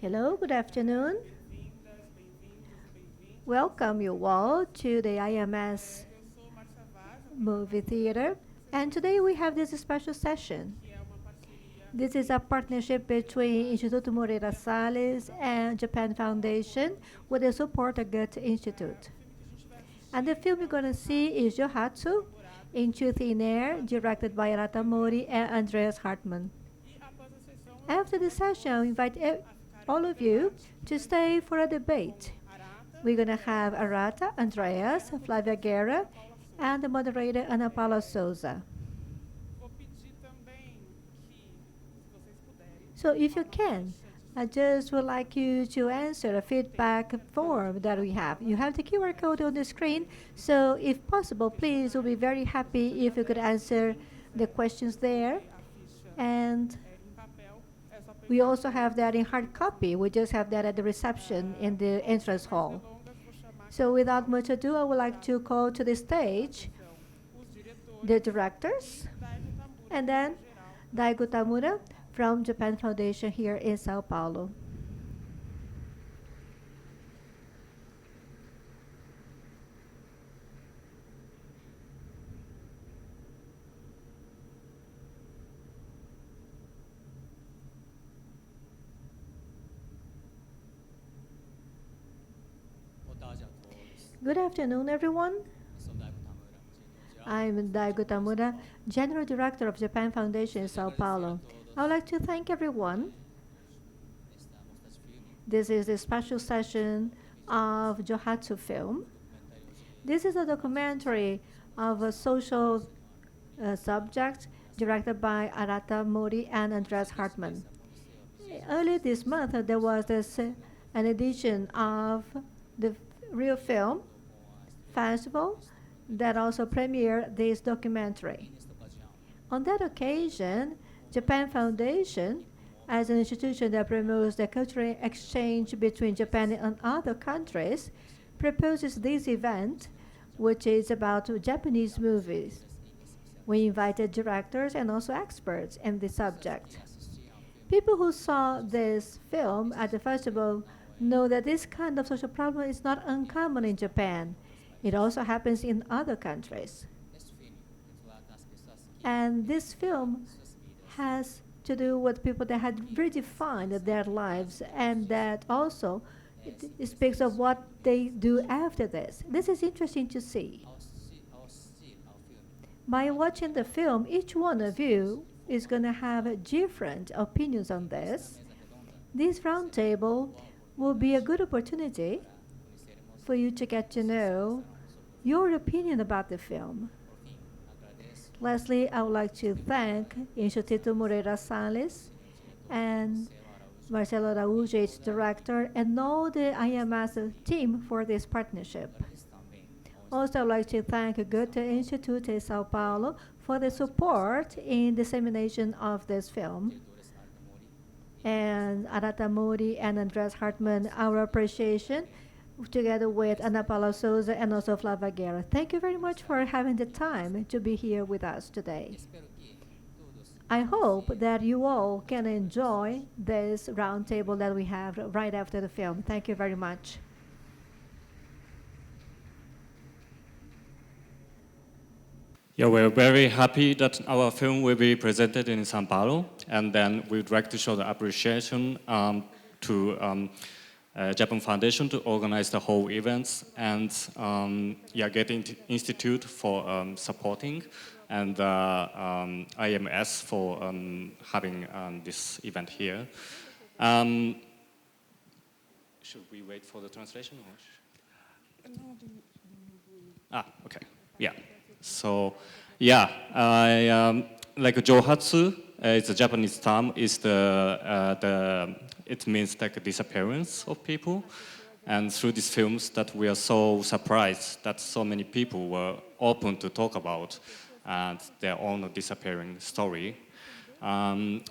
Hello, good afternoon. Welcome you all to the IMS movie theater. And today we have this special session. This is a partnership between Instituto Moreira Salles and Japan Foundation with the support of Goethe-Institut. And the film we're going to see is Johatsu, Into Thin Air, directed by Arata Mori and Andreas Hartmann. After the session, I invite all of you to stay for a debate. We're going to have Arata, Andreas, Flavia Guerra, and the moderator Ana Paula Souza. So if you can, I just would like you to answer a feedback form that we have. You have the QR code on the screen, so if possible, please, we'll be very happy if you could answer the questions there. And we also have that in hard copy. We just have that at the reception in the entrance hall. So without much ado, I would like to call to the stage the directors, and then Daigo Tamura from Japan Foundation here in Sao Paulo. Good afternoon, everyone. I'm Daigo Tamura, General Director of Japan Foundation in Sao Paulo. I would like to thank everyone. This is a special session of Johatsu film. This is a documentary of a social subject directed by Arata Mori and Andreas Hartmann. Earlier this month, there was an edition of the Real Film Festival that also premiered this documentary. On that occasion, Japan Foundation, as an institution that promotes the cultural exchange between Japan and other countries, proposes this event, which is about Japanese movies. We invited directors and also experts in the subject. People who saw this film at the festival know that this kind of social problem is not uncommon in Japan. It also happens in other countries. And this film has to do with people that had redefined their lives, and that also it speaks of what they do after this. This is interesting to see. By watching the film, each one of you is going to have different opinions on this. This roundtable will be a good opportunity for you to get to know your opinion about the film. Lastly, I would like to thank Instituto Moreira Salles and Marcelo Araújo, its director, and all the IMS team for this partnership. Also, I would like to thank Goethe-Institut in Sao Paulo for the support in dissemination of this film. And Arata Mori and Andreas Hartmann, our appreciation, together with Ana Paula Souza and also Flavia Guerra. Thank you very much for having the time to be here with us today. I hope that you all can enjoy this roundtable that we have right after the film. Thank you very much. Yeah, we're very happy that our film will be presented in São Paulo, and then we'd like to show the appreciation to Japan Foundation to organize the whole events, and Goethe-Institut for supporting, and IMS for having this event here. Should we wait for the translation? Okay, yeah. So, like Johatsu, it's a Japanese term. Is it means like a disappearance of people, and through these films, that we are so surprised that so many people were open to talk about their own disappearing story.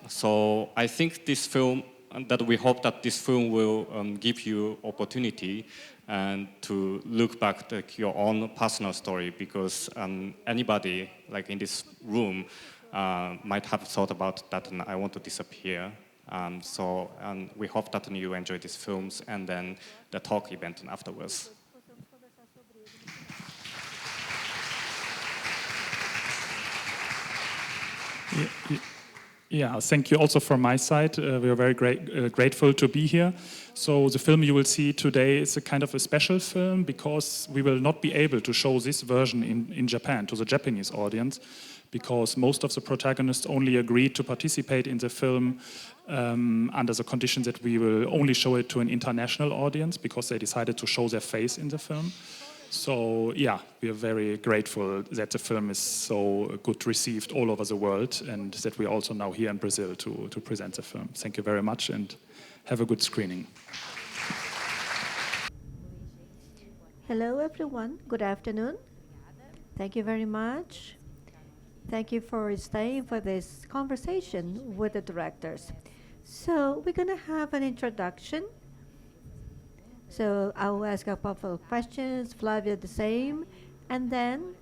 So I think this film, that we hope that this film will give you opportunity and to look back at your own personal story, because anybody like in this room might have thought about that, and I want to disappear. We hope that you enjoy these films and then the talk event afterwards. Yeah, thank you also from my side. We are very grateful to be here. So the film you will see today is a kind of a special film because we will not be able to show this version in Japan to the Japanese audience because most of the protagonists only agreed to participate in the film under the condition that we will only show it to an international audience because they decided to show their face in the film. So yeah, we are very grateful that the film is so good received all over the world and that we are also now here in Brazil to present the film. Thank you very much and have a good screening. Hello everyone, good afternoon. Thank you very much. Thank you for staying for this conversation with the directors. So we're gonna have an introduction. So I will ask a couple of questions, Flavia the same, and then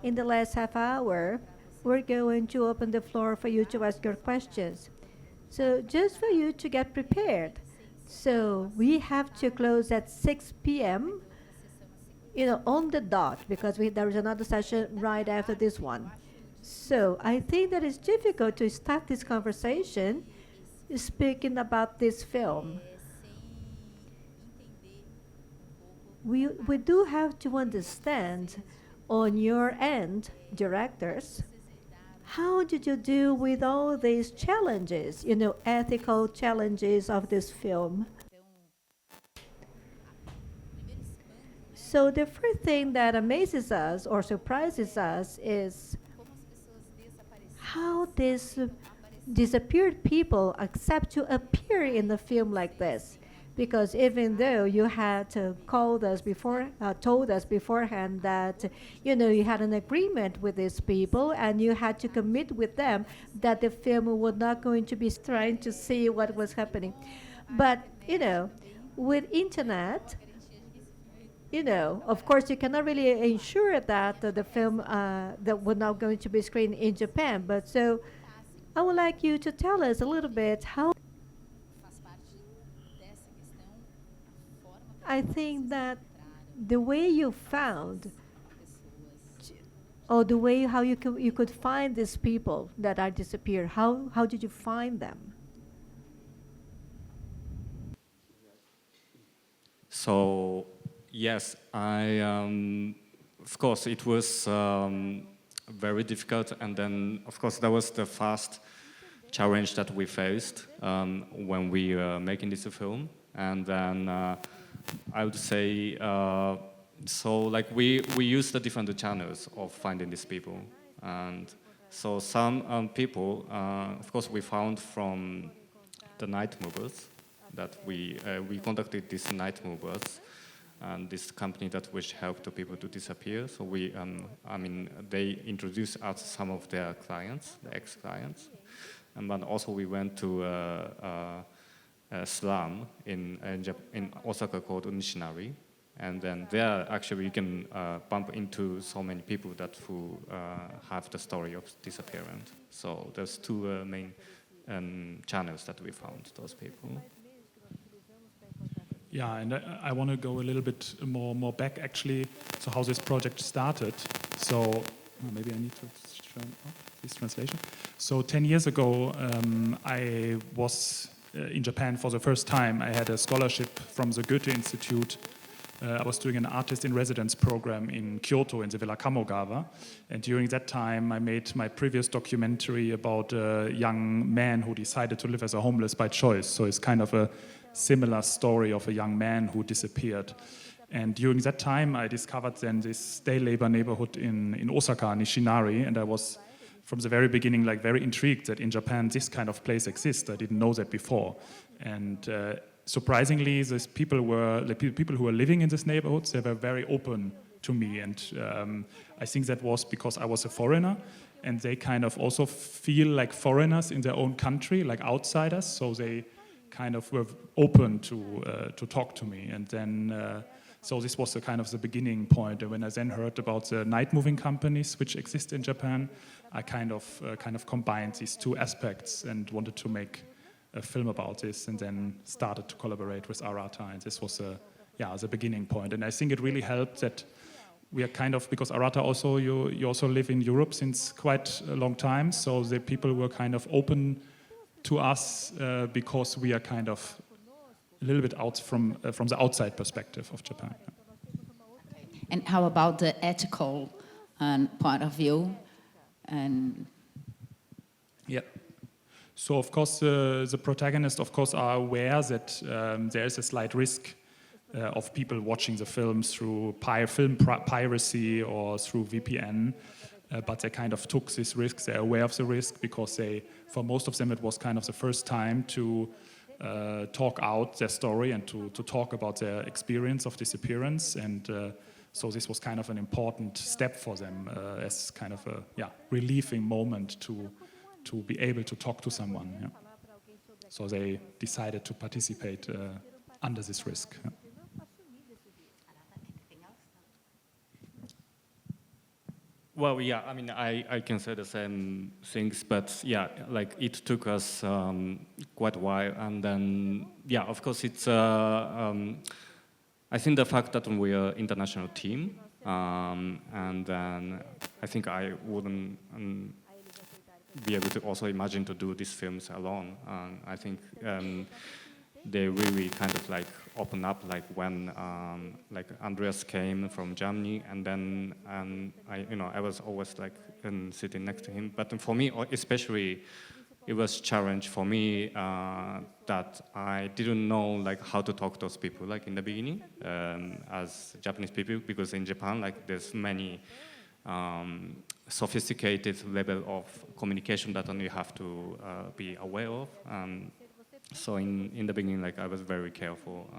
in the last half hour, we're going to open the floor for you to ask your questions. So just for you to get prepared. So we have to close at 6 p.m., on the dot, because there is another session right after this one. So I think that it's difficult to start this conversation speaking about this film. We do have to understand on your end, directors, how did you deal with all these challenges, ethical challenges of this film? So the first thing that amazes us or surprises us is how these disappeared people accept to appear in a film like this. Because even though you had told us beforehand that you had an agreement with these people and you had to commit with them that the film was not going to be trying to see what was happening, but with internet, of course you cannot really ensure that the film that was not going to be screened in Japan. But so I would like you to tell us a little bit how. I think that the way you found, or the way how you could find these people that are disappeared, how did you find them? So yes, of course it was very difficult, and then of course that was the first challenge that we faced when we were making this film, and then. I would say, we use the different channels of finding these people. And so some people, of course, we found from the night movers that we contacted these night movers and this company that which helped the people to disappear. So they introduced us some of their clients, the ex-clients. And then also we went to a slum in Osaka called Nishinari, and then there actually you can bump into so many people who have the story of disappearance. So there's two main channels that we found those people. Yeah, and I want to go a little bit more back actually, so how this project started. So maybe I need to turn off this translation. So 10 years ago, I was in Japan for the first time. I had a scholarship from the Goethe-Institut. I was doing an artist in residence program in Kyoto in the Villa Kamogawa. And during that time, I made my previous documentary about a young man who decided to live as a homeless by choice. So it's kind of a similar story of a young man who disappeared. And during that time, I discovered then this day labor neighborhood in Osaka, Nishinari, and I was from the very beginning very intrigued that in Japan this kind of place exists. I didn't know that before. And surprisingly, the people who were living in this neighborhood, they were very open to me. And I think that was because I was a foreigner, and they kind of also feel like foreigners in their own country, like outsiders. So they kind of were open to talk to me. And then so this was the kind of the beginning point. And when I then heard about the night moving companies which exist in Japan, I kind of combined these two aspects and wanted to make a film about this, and then started to collaborate with Arata, and this was the beginning point. And I think it really helped that we are kind of, because Arata also, you also live in Europe since quite a long time, so the people were kind of open to us because we are kind of a little bit out from the outside perspective of Japan. And how about the ethical point of view? And yeah. So of course the protagonists of course are aware that there is a slight risk of people watching the films through film piracy or through VPN, but they kind of took this risk. They're aware of the risk because for most of them it was kind of the first time to talk out their story and to talk about their experience of disappearance, and so this was kind of an important step for them as kind of a relieving moment to be able to talk to someone. Yeah. So they decided to participate under this risk. Yeah. Well, yeah, I mean, I can say the same things, but yeah, like it took us quite a while, and then, yeah, of course, it's, I think the fact that we are international team, and then I think I wouldn't be able to also imagine to do these films alone. I think they really kind of like open up, like when like Andreas came from Germany, and then I was always like sitting next to him. But for me, especially, it was a challenge for me that I didn't know like how to talk to those people like in the beginning as Japanese people, because in Japan like there's many sophisticated level of communication that you have to be aware of. So in the beginning, like I was very careful,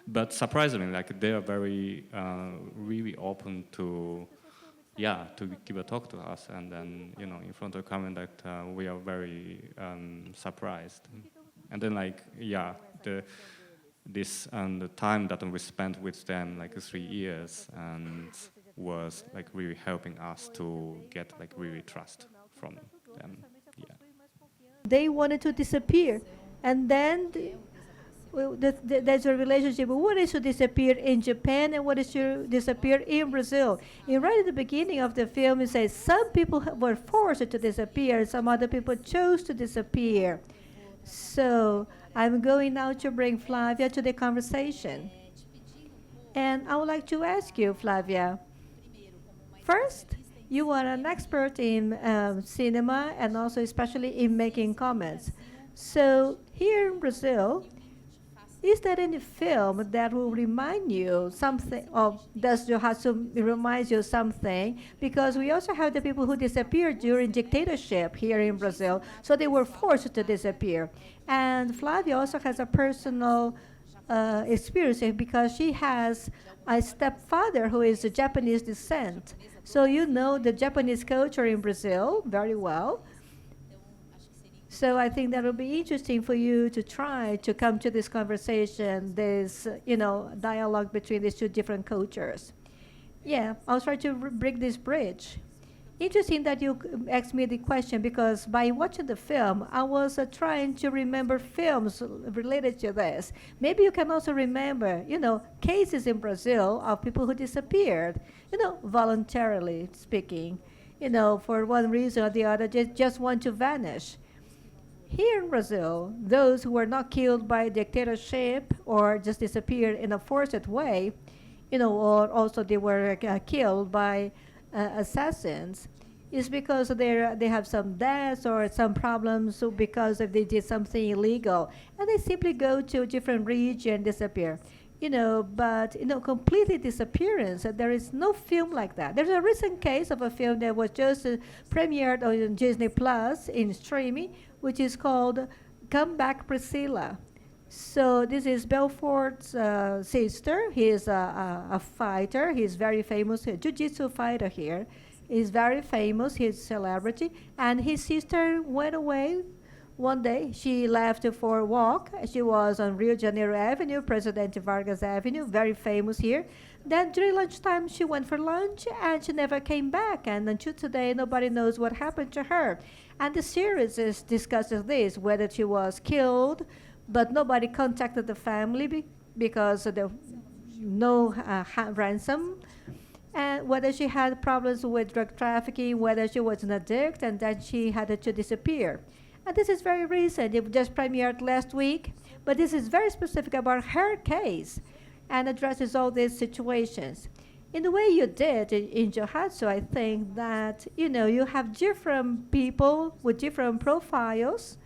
but surprisingly, like they are very really open to give a talk to us, and then in front of the camera that we are very surprised, and then like the time that we spent with them, like 3 years, and was like really helping us to get like really trust from them. Yeah. They wanted to disappear, and then there's a relationship. What is to disappear in Japan and what is to disappear in Brazil? And right at the beginning of the film, it says some people were forced to disappear, some other people chose to disappear. So I'm going now to bring Flavia to the conversation. And I would like to ask you, Flavia, first, you are an expert in cinema and also especially in making comments. So here in Brazil, is there any film that will remind you something, or does Johatsu remind you something? Because we also have the people who disappeared during dictatorship here in Brazil, so they were forced to disappear. And Flavia also has a personal experience because she has a stepfather who is of Japanese descent. So you know the Japanese culture in Brazil very well. So I think that will be interesting for you to try to come to this conversation, this dialogue between these two different cultures. Yeah, I'll try to break this bridge. Interesting that you asked me the question, because by watching the film, I was trying to remember films related to this. Maybe you can also remember, cases in Brazil of people who disappeared, voluntarily speaking, for one reason or the other, just want to vanish. Here in Brazil, those who were not killed by dictatorship or just disappeared in a forced way, or also they were killed by assassins, is because they have some debts or some problems because if they did something illegal, and they simply go to a different region and disappear. But completely disappearance, there is no film like that. There's a recent case of a film that was just premiered on Disney Plus in streaming, which is called Come Back Priscilla. So this is Belfort's sister. He is a fighter. He's very famous, a jiu-jitsu fighter here. He's very famous. He's a celebrity. And his sister went away one day. She left for a walk. She was on Rio de Janeiro Avenue, Presidente Vargas Avenue, very famous here. Then during lunchtime, she went for lunch and she never came back. And until today, nobody knows what happened to her. And the series discusses this, whether she was killed, but nobody contacted the family because of the no ransom, and whether she had problems with drug trafficking, whether she was an addict, and then she had to disappear. And this is very recent. It just premiered last week, but this is very specific about her case and addresses all these situations. In the way you did in Johatsu, I think that, you have different people with different profiles,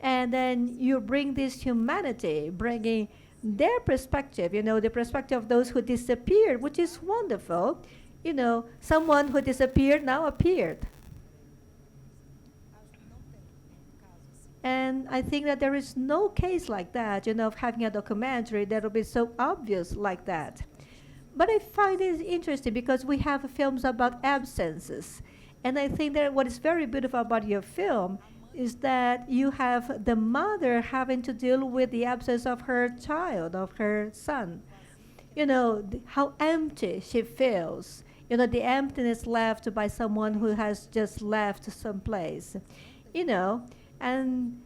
and then you bring this humanity, bringing their perspective, the perspective of those who disappeared, which is wonderful. Someone who disappeared now appeared. And I think that there is no case like that, of having a documentary that will be so obvious like that. But I find it interesting because we have films about absences. And I think that what is very beautiful about your film is that you have the mother having to deal with the absence of her child, of her son. How empty she feels. The emptiness left by someone who has just left someplace. And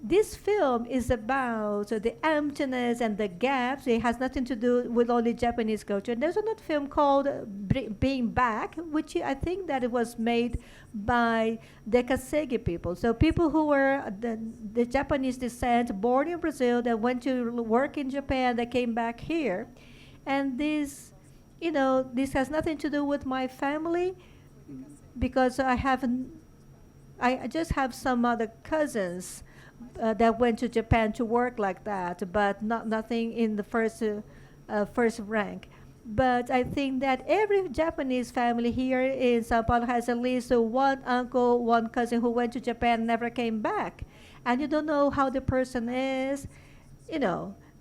this film is about the emptiness and the gaps. It has nothing to do with only Japanese culture. There's another film called Being Back, which I think that it was made by the Kasegi people. So people who were the Japanese descent, born in Brazil, that went to work in Japan, that came back here. And this has nothing to do with my family because I just have some other cousins that went to Japan to work like that, but nothing in the first rank. But I think that every Japanese family here in Sao Paulo has at least one uncle, one cousin who went to Japan and never came back. And you don't know how the person is.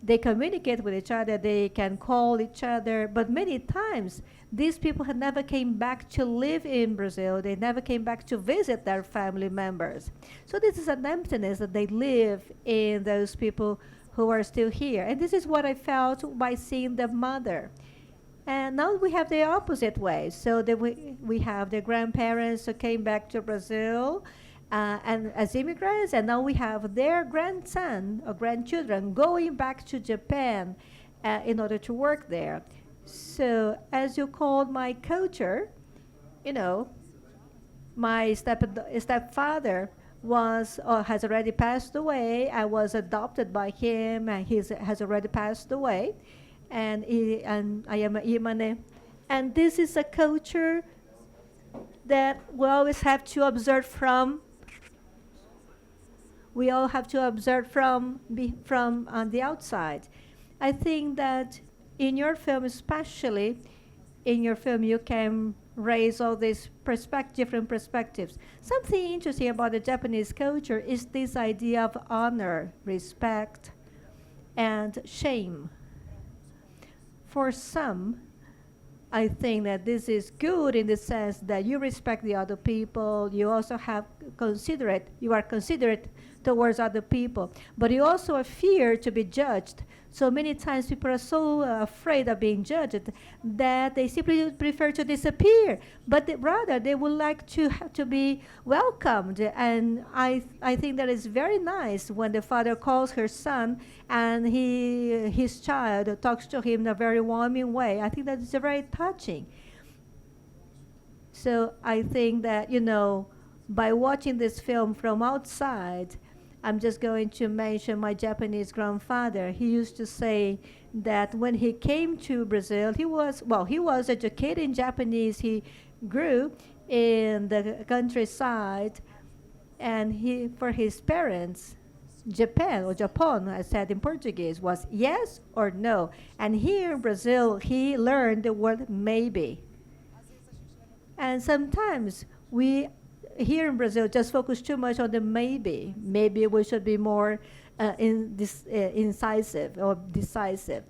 They communicate with each other, they can call each other, but many times these people had never came back to live in Brazil. They never came back to visit their family members. So this is an emptiness that they live in, those people who are still here. And this is what I felt by seeing the mother. And now we have the opposite way. So that we have the grandparents who came back to Brazil and as immigrants, and now we have their grandson or grandchildren going back to Japan in order to work there. So as you called my culture, my stepfather has already passed away. I was adopted by him, and he has already passed away. And I am a Imane. And this is a culture that we always have to observe from. We all have to observe from on the outside. I think that in your film, especially, in your film, you can raise all these different perspectives. Something interesting about the Japanese culture is this idea of honor, respect, and shame. For some, I think that this is good in the sense that you respect the other people. You also you are considerate towards other people. But you also fear to be judged. So many times people are so afraid of being judged that they simply prefer to disappear. But rather, they would like to be welcomed. And I think that is very nice when the father calls her son and his child talks to him in a very warming way. I think that is very touching. So I think that, by watching this film from outside, I'm just going to mention my Japanese grandfather. He used to say that when he came to Brazil, he was educated in Japanese. He grew in the countryside, and for his parents, Japan, or Japon, I said in Portuguese, was yes or no. And here in Brazil, he learned the word maybe. And sometimes we here in Brazil just focus too much on the maybe. Maybe we should be more incisive or decisive.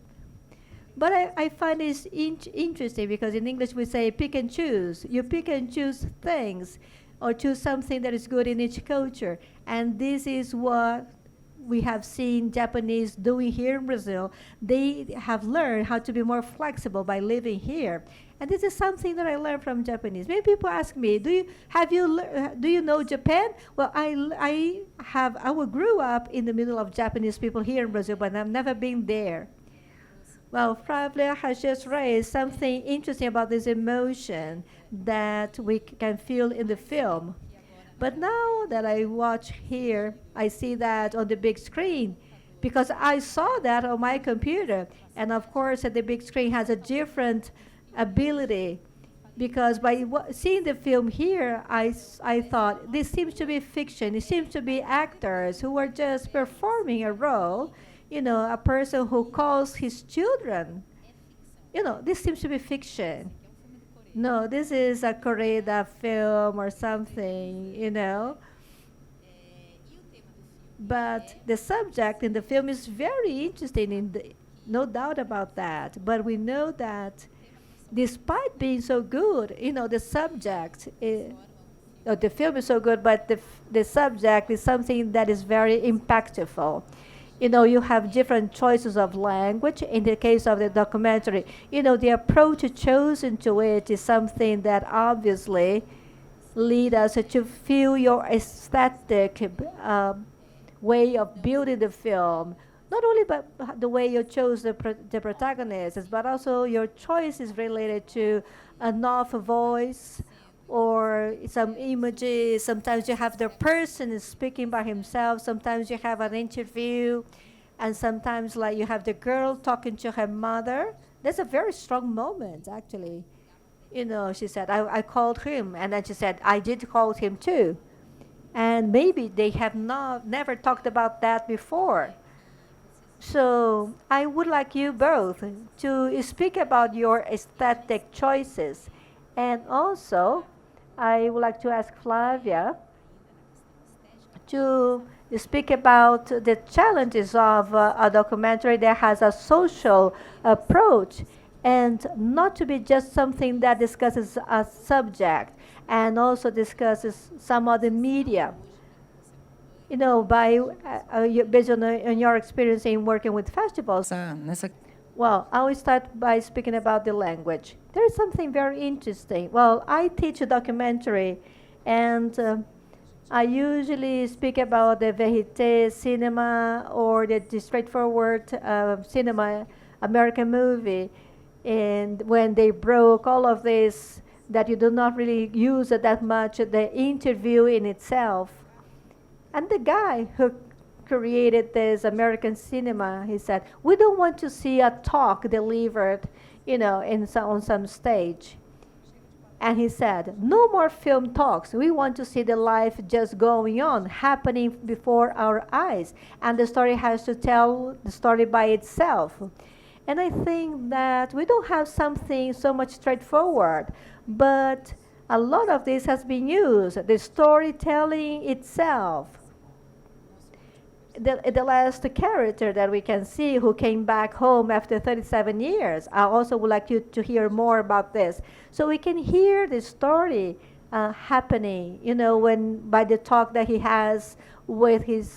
But I find this interesting because in English we say pick and choose. You pick and choose things or choose something that is good in each culture. And this is what we have seen Japanese doing here in Brazil. They have learned how to be more flexible by living here. And this is something that I learned from Japanese. Many people ask me, do you know Japan? Well, I grew up in the middle of Japanese people here in Brazil, but I've never been there. Well, Flavia has just raised something interesting about this emotion that we can feel in the film. But now that I watch here, I see that on the big screen because I saw that on my computer. And of course, the big screen has a different ability because by seeing the film here, I thought this seems to be fiction. It seems to be actors who are just performing a role. A person who calls his children. This seems to be fiction. No, this is a Korean film or something. But the subject in the film is very interesting, no doubt about that. But we know that despite being so good, the subject, the film is so good, but the subject is something that is very impactful. You have different choices of language. In the case of the documentary, the approach chosen to it is something that obviously lead us to feel your aesthetic way of building the film. Not only by the way you chose the protagonists, but also your choice is related to an off voice, or some images. Sometimes you have the person speaking by himself. Sometimes you have an interview. And sometimes like you have the girl talking to her mother. That's a very strong moment, actually. She said, I called him. And then she said, I did call him too. And maybe they have never talked about that before. So I would like you both to speak about your aesthetic choices. And also, I would like to ask Flavia to speak about the challenges of a documentary that has a social approach and not to be just something that discusses a subject and also discusses some other media. Based on your experience in working with festivals. Well, I will start by speaking about the language. There is something very interesting. Well, I teach a documentary, and I usually speak about the verité cinema or the straightforward cinema, American movie. And when they broke all of this, that you do not really use it that much, the interview in itself. And the guy who created this American cinema, he said, we don't want to see a talk delivered, on some stage. And he said, no more film talks. We want to see the life just going on, happening before our eyes. And the story has to tell the story by itself. And I think that we don't have something so much straightforward, but a lot of this has been used, the storytelling itself. The last character that we can see who came back home after 37 years, I also would like you to hear more about this. So we can hear the story happening, when by the talk that he has with his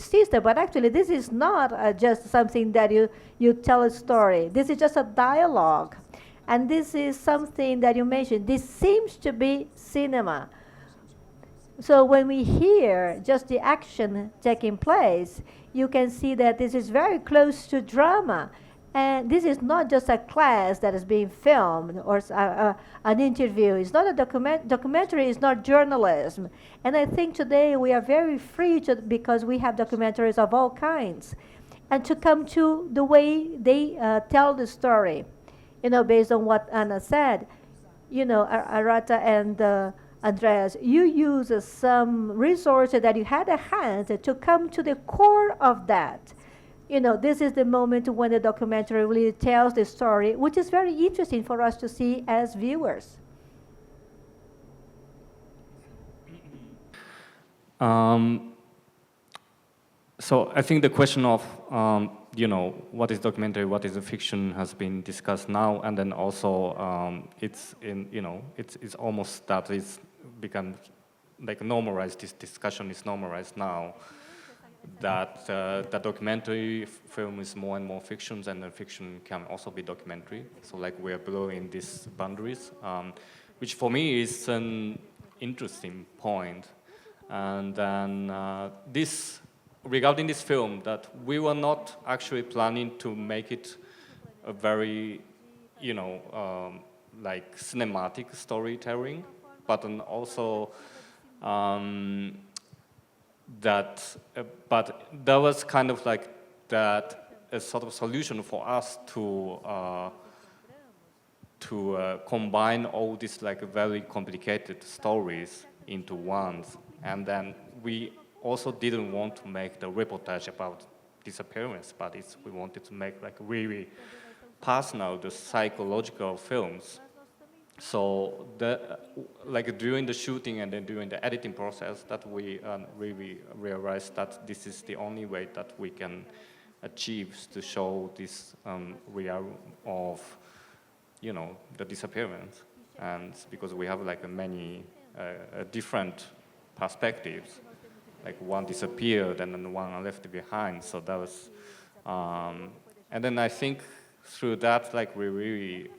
sister. But actually, this is not just something that you tell a story. This is just a dialogue. And this is something that you mentioned. This seems to be cinema. So when we hear just the action taking place, you can see that this is very close to drama. And this is not just a class that is being filmed or an interview. It's not a documentary, it's not journalism. And I think today we are very free because we have documentaries of all kinds. And to come to the way they tell the story, based on what Anna said, Arata and Andreas, you use some resources that you had at hand to come to the core of that. This is the moment when the documentary really tells the story, which is very interesting for us to see as viewers. So I think the question of, what is documentary, what is a fiction has been discussed now, and then also it's almost that it's become like normalized. This discussion is normalized now that the documentary film is more and more fiction, and the fiction can also be documentary. So like we're blurring these boundaries, which for me is an interesting point. And then regarding this film, that we were not actually planning to make it a very, like cinematic storytelling, but then also but that was kind of like that a sort of solution for us to combine all these like very complicated stories into one. And then we also didn't want to make the reportage about disappearance, but we wanted to make like really personal, the psychological films. So like during the shooting and then during the editing process, that we really realized that this is the only way that we can achieve to show this realm of, the disappearance. And because we have like many different perspectives, like one disappeared and then one left behind. So that was, and then I think through that, like we really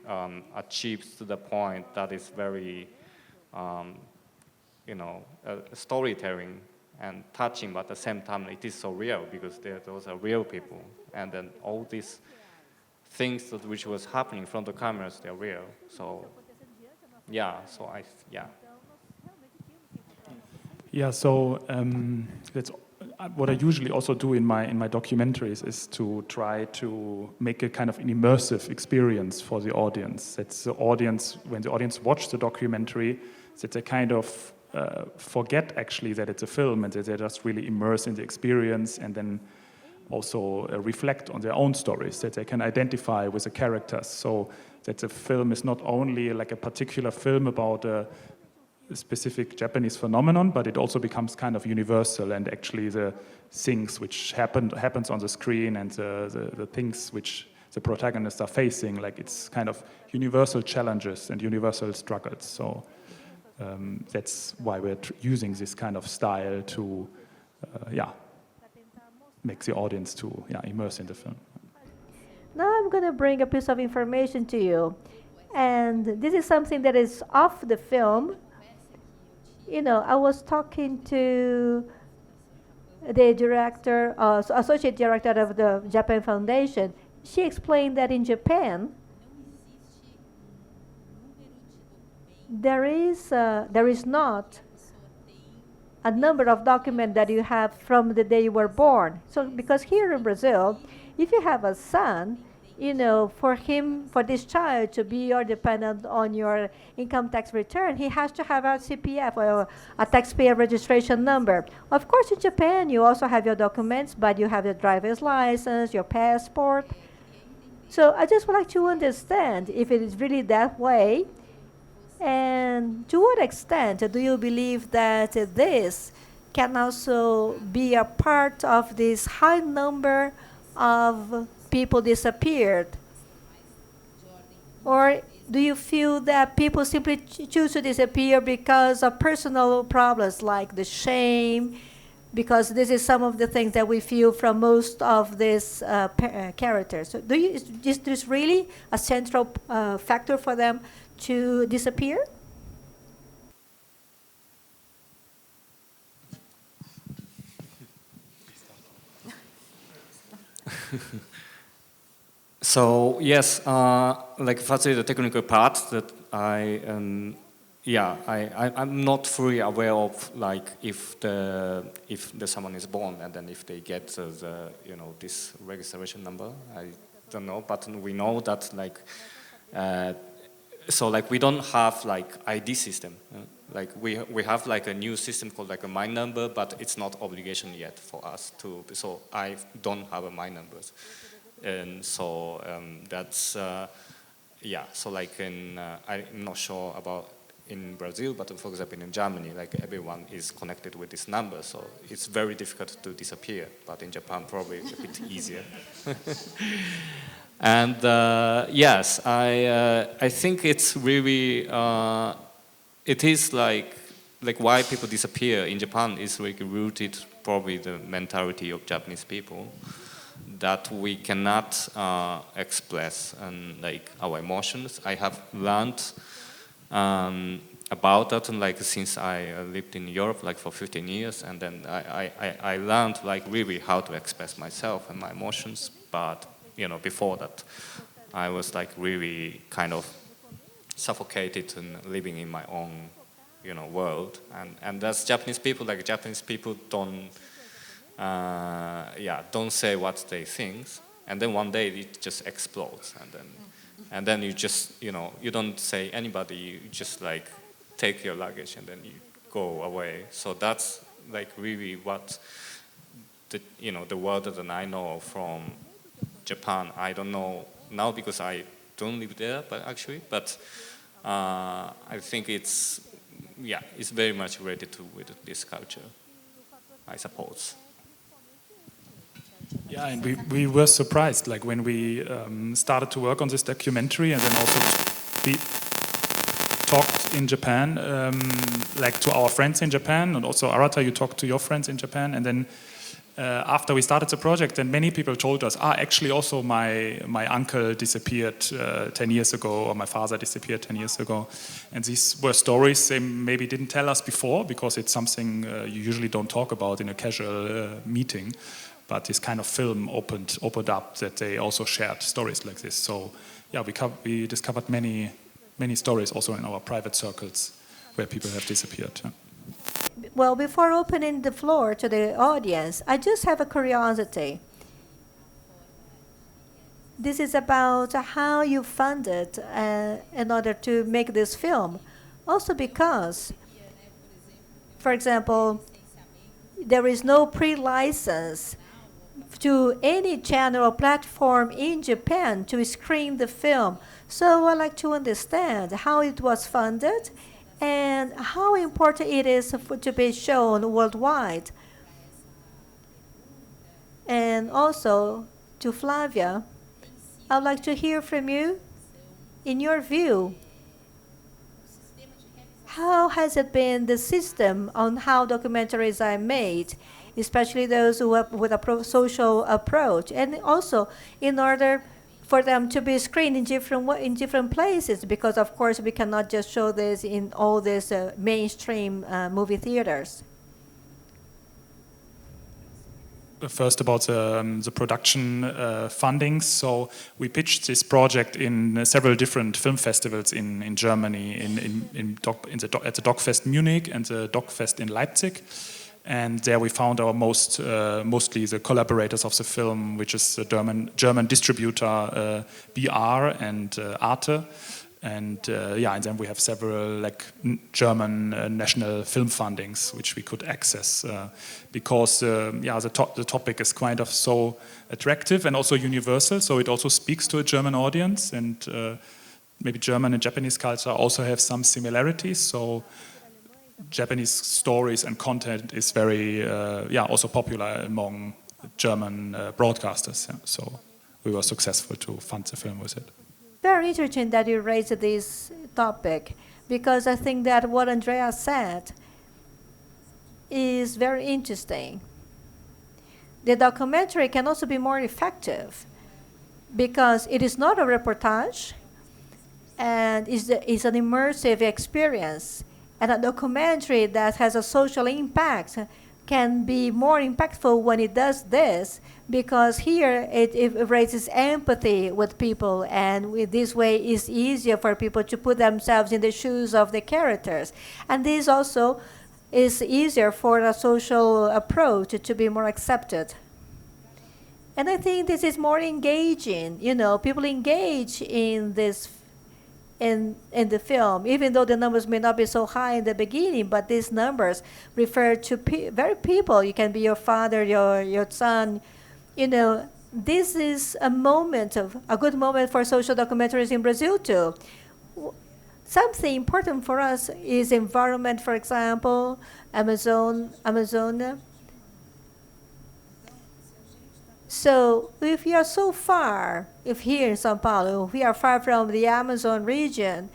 achieved to the point that is very, storytelling and touching, but at the same time it is so real because those are real people, and then all these things which was happening from the cameras, they're real. So yeah, Yeah, so that's what I usually also do in my documentaries is to try to make a kind of an immersive experience for the audience. That's the audience, when the audience watch the documentary, that they kind of forget actually that it's a film and that they just really immerse in the experience and then also reflect on their own stories, that they can identify with the characters. So that the film is not only like a particular film about a specific Japanese phenomenon, but it also becomes kind of universal, and actually the things which happens on the screen and the things which the protagonists are facing, like it's kind of universal challenges and universal struggles. So that's why we're using this kind of style to make the audience to immerse in the film. Now I'm going to bring a piece of information to you, and this is something that is off the film. I was talking to the director, associate director of the Japan Foundation. She explained that in Japan, there is not a number of documents that you have from the day you were born. So because here in Brazil, if you have a son, for this child to be your dependent on your income tax return, he has to have a CPF or a taxpayer registration number. Of course, in Japan, you also have your documents, but you have your driver's license, your passport. So I just would like to understand if it is really that way, and to what extent do you believe that this can also be a part of this high number of people disappeared? Or do you feel that people simply choose to disappear because of personal problems like the shame? Because this is some of the things that we feel from most of these characters. So is this really a central factor for them to disappear? So yes, like firstly the technical part that I'm not fully aware of, like if someone is born and then if they get this registration number. I don't know, but we know that like so like we don't have like ID system. Like we have like a new system called like a my number, but it's not obligation yet for us to. So I don't have a my numbers. And so that's so like I'm not sure about in Brazil, but for example in Germany, like everyone is connected with this number, so it's very difficult to disappear. But in Japan, probably a bit easier. And yes, I think it's really it is like why people disappear in Japan is like rooted probably the mentality of Japanese people, that we cannot express like our emotions. I have learned about that, and like since I lived in Europe like for 15 years, and then I learned like really how to express myself and my emotions. But before that, I was like really kind of suffocated and living in my own world, and that's Japanese people. Like Japanese people don't say what they think, and then one day it just explodes, and then you just you don't say anybody, you just like take your luggage and then you go away. So that's like really what the world that I know from Japan. I don't know now because I don't live there, but I think it's very much related with this culture, I suppose. Yeah, and we were surprised, like when we started to work on this documentary, and then also we talked in Japan, like to our friends in Japan, and also Arata, you talked to your friends in Japan, and then after we started the project, then many people told us, actually also my uncle disappeared 10 years ago, or my father disappeared 10 years ago. And these were stories they maybe didn't tell us before, because it's something you usually don't talk about in a casual meeting. But this kind of film opened up that they also shared stories like this. So yeah, we discovered many stories also in our private circles where people have disappeared. Yeah. Well, before opening the floor to the audience, I just have a curiosity. This is about how you funded in order to make this film. Also because, for example, there is no pre-license to any channel or platform in Japan to screen the film. So I'd like to understand how it was funded and how important it is to be shown worldwide. And also, to Flavia, I'd like to hear from you, in your view, how has it been the system on how documentaries are made, especially those who have with a social approach, and also in order for them to be screened in different places, because of course we cannot just show this in all these mainstream movie theaters. First about the production funding. So we pitched this project in several different film festivals in Germany, at the DOK Munich and the DOK in Leipzig. And there we found our mostly the collaborators of the film, which is the German distributor BR and ARTE. And and then we have several German national film fundings which we could access because the topic is kind of so attractive and also universal. So it also speaks to a German audience, and maybe German and Japanese culture also have some similarities. So Japanese stories and content is very also popular among German broadcasters. Yeah. So we were successful to fund the film with it. Very interesting that you raised this topic, because I think that what Andreas said is very interesting. The documentary can also be more effective because it is not a reportage and is an immersive experience. And a documentary that has a social impact can be more impactful when it does this, because here it raises empathy with people, and with this way it's easier for people to put themselves in the shoes of the characters. And this also is easier for a social approach to be more accepted. And I think this is more engaging. People engage in this in the film, even though the numbers may not be so high in the beginning, but these numbers refer to very people. You can be your father, your son. This is a good moment for social documentaries in Brazil too. Something important for us is environment, for example, Amazonia. So if we are so far, if here in São Paulo, we are far from the Amazon region,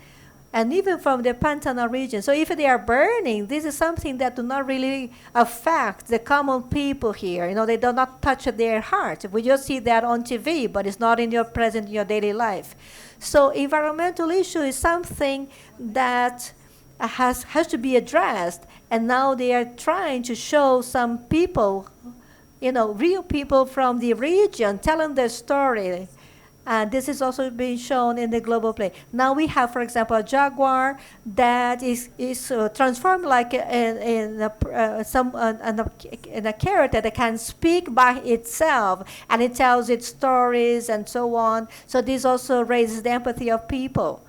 and even from the Pantanal region. So if they are burning, this is something that do not really affect the common people here. You know, they do not touch their heart. We just see that on TV, but it's not in your present in your daily life. So environmental issue is something that has to be addressed, and now they are trying to show some people, you know, real people from the region telling their story. And this is also being shown in the global play. Now we have, for example, a jaguar that is transformed like in a character that can speak by itself, and it tells its stories and so on. So this also raises the empathy of people.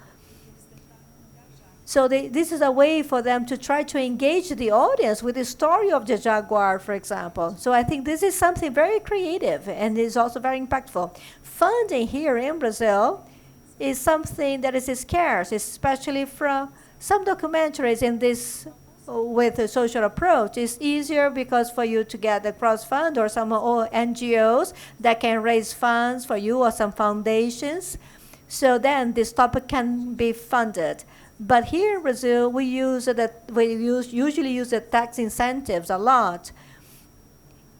So this is a way for them to try to engage the audience with the story of the jaguar, for example. So I think this is something very creative and is also very impactful. Funding here in Brazil is something that is scarce, especially from some documentaries in this with a social approach. It's easier because for you to get a cross fund or some NGOs that can raise funds for you or some foundations. So then this topic can be funded. But here in Brazil, we usually use the tax incentives a lot.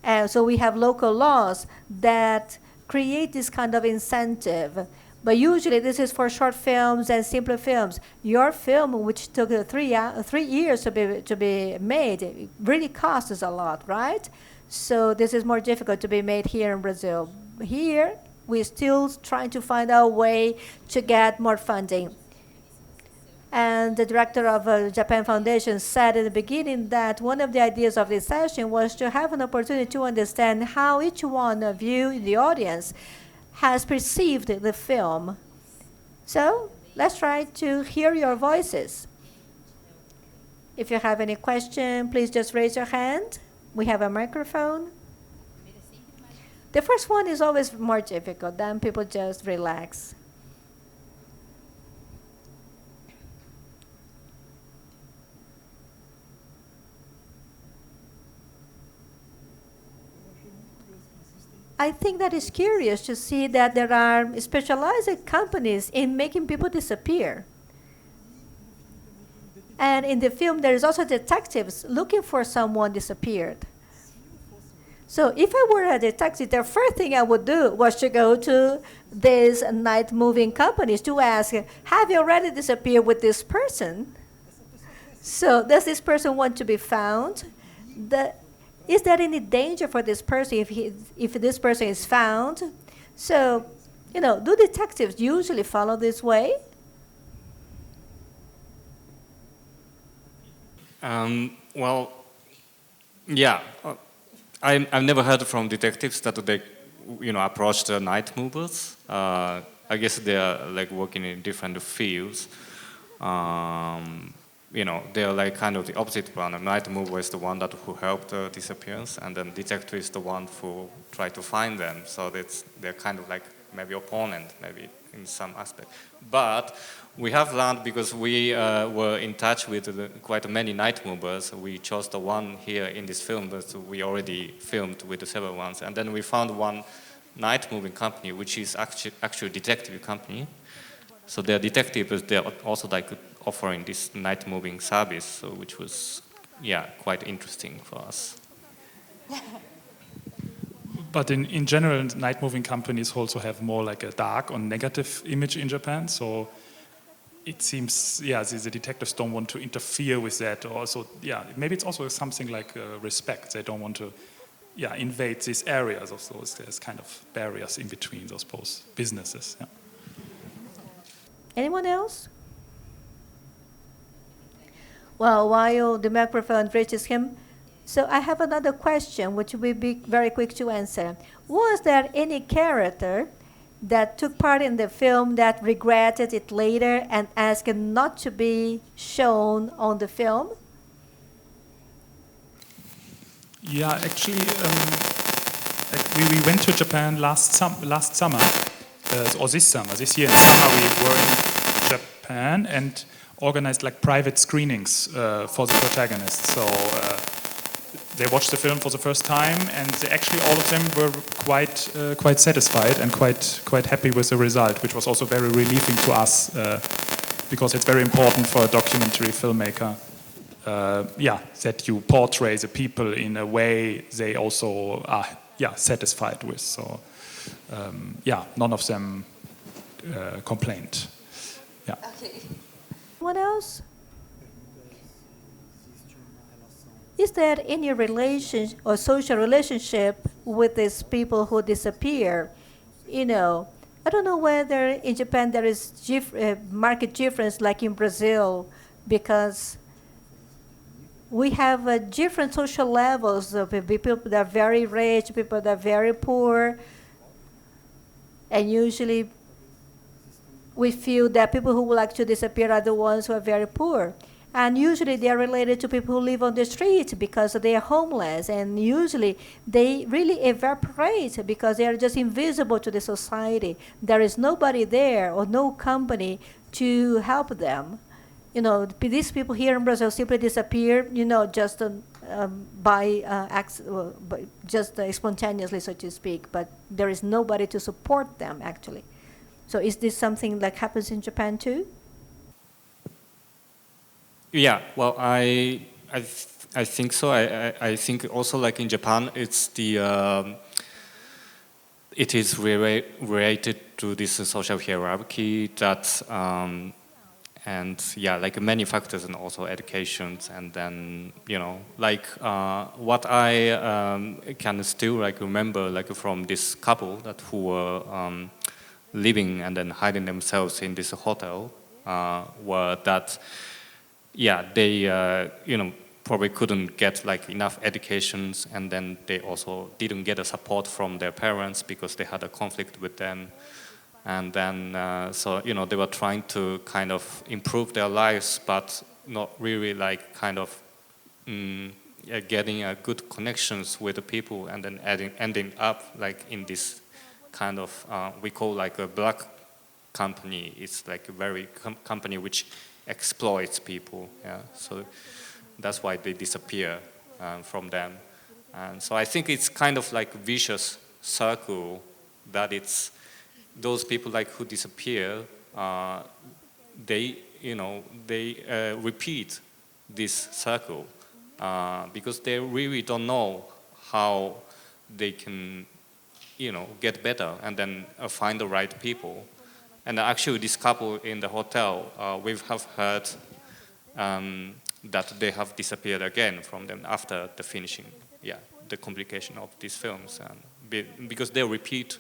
And so we have local laws that create this kind of incentive. But usually this is for short films and simpler films. Your film, which took 3 years to be made, it really costs a lot, right? So this is more difficult to be made here in Brazil. Here, we're still trying to find a way to get more funding. And the director of Japan Foundation said in the beginning that one of the ideas of this session was to have an opportunity to understand how each one of you in the audience has perceived the film. So let's try to hear your voices. If you have any question, please just raise your hand. We have a microphone. The first one is always more difficult, then people just relax. I think that is curious to see that there are specialized companies in making people disappear. And in the film, there is also detectives looking for someone disappeared. So if I were a detective, the first thing I would do was to go to these night moving companies to ask, have you already disappeared with this person? So does this person want to be found? Is there any danger for this person if this person is found? So, you know, do detectives usually follow this way? Well, yeah. I've never heard from detectives that they, you know, approach the night movers. I guess they are like working in different fields. You know, they're like kind of the opposite one. A night mover is the one who helped the disappearance, and then detective is the one who try to find them. So they're kind of like maybe opponent, maybe in some aspect. But we have learned, because we were in touch with quite many night movers. We chose the one here in this film, but we already filmed with the several ones. And then we found one night moving company, which is actually detective company. So they're detectives, they're also like offering this night moving service, so which was, yeah, quite interesting for us. But in general, night moving companies also have more like a dark or negative image in Japan. So it seems, yeah, the detectives don't want to interfere with that. Or also, yeah, maybe it's also something like respect. They don't want to, yeah, invade these areas of those. There's kind of barriers in between those both businesses. Yeah. Anyone else? Well, while the microphone reaches him, so I have another question, which will be very quick to answer. Was there any character that took part in the film that regretted it later and asked not to be shown on the film? Yeah, actually, we went to Japan last summer, or this summer. This year in summer, we were in Japan and organized like private screenings for the protagonists. So they watched the film for the first time, and actually all of them were quite satisfied and quite happy with the result, which was also very relieving to us. because it's very important for a documentary filmmaker. That you portray the people in a way they also are satisfied with. So none of them complained. Yeah. Okay. What else? Is there any relation or social relationship with these people who disappear? You know, I don't know whether in Japan there is market difference like in Brazil, because we have different social levels of people that are very rich, people that are very poor, and usually we feel that people who would like to disappear are the ones who are very poor. And usually they are related to people who live on the street because they are homeless. And usually they really evaporate because they are just invisible to the society. There is nobody there or no company to help them. You know, these people here in Brazil simply disappear, you know, just spontaneously, so to speak. But there is nobody to support them, actually. So is this something that happens in Japan too? Yeah, well, I think so. I think also like in Japan, it's it is related to this social hierarchy that and like many factors, and also educations, and then like what I can still like remember like from this couple that who were living and then hiding themselves in this hotel were that they probably couldn't get like enough educations, and then they also didn't get a support from their parents because they had a conflict with them. And then, so, they were trying to kind of improve their lives, but not really like kind of getting good connections with the people, and then ending up like in this kind of, we call like a black company. It's like a very company which exploits people. Yeah, so that's why they disappear from them. And so I think it's kind of like a vicious circle that it's those people like who disappear, they repeat this circle because they really don't know how they can, get better and then find the right people. And actually, this couple in the hotel, we have heard that they have disappeared again from them after the finishing, the complication of these films, and because they repeat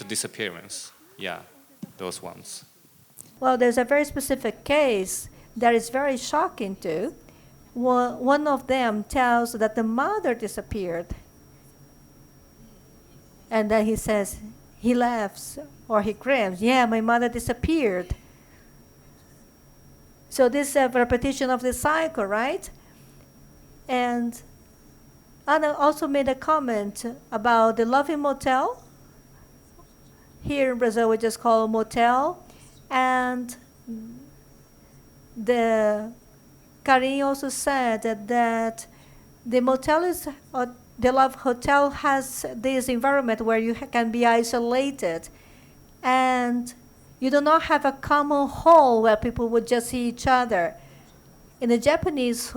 disappearance, those ones. Well, there's a very specific case that is very shocking too. One of them tells that the mother disappeared, and then he says, he laughs or he grins, my mother disappeared. So this is a repetition of the cycle, right? And Anna also made a comment about the Loving Motel. Here in Brazil, we just call it motel. And the Karin also said that the motel is, the Love Hotel has this environment where you can be isolated, and you do not have a common hall where people would just see each other. In a Japanese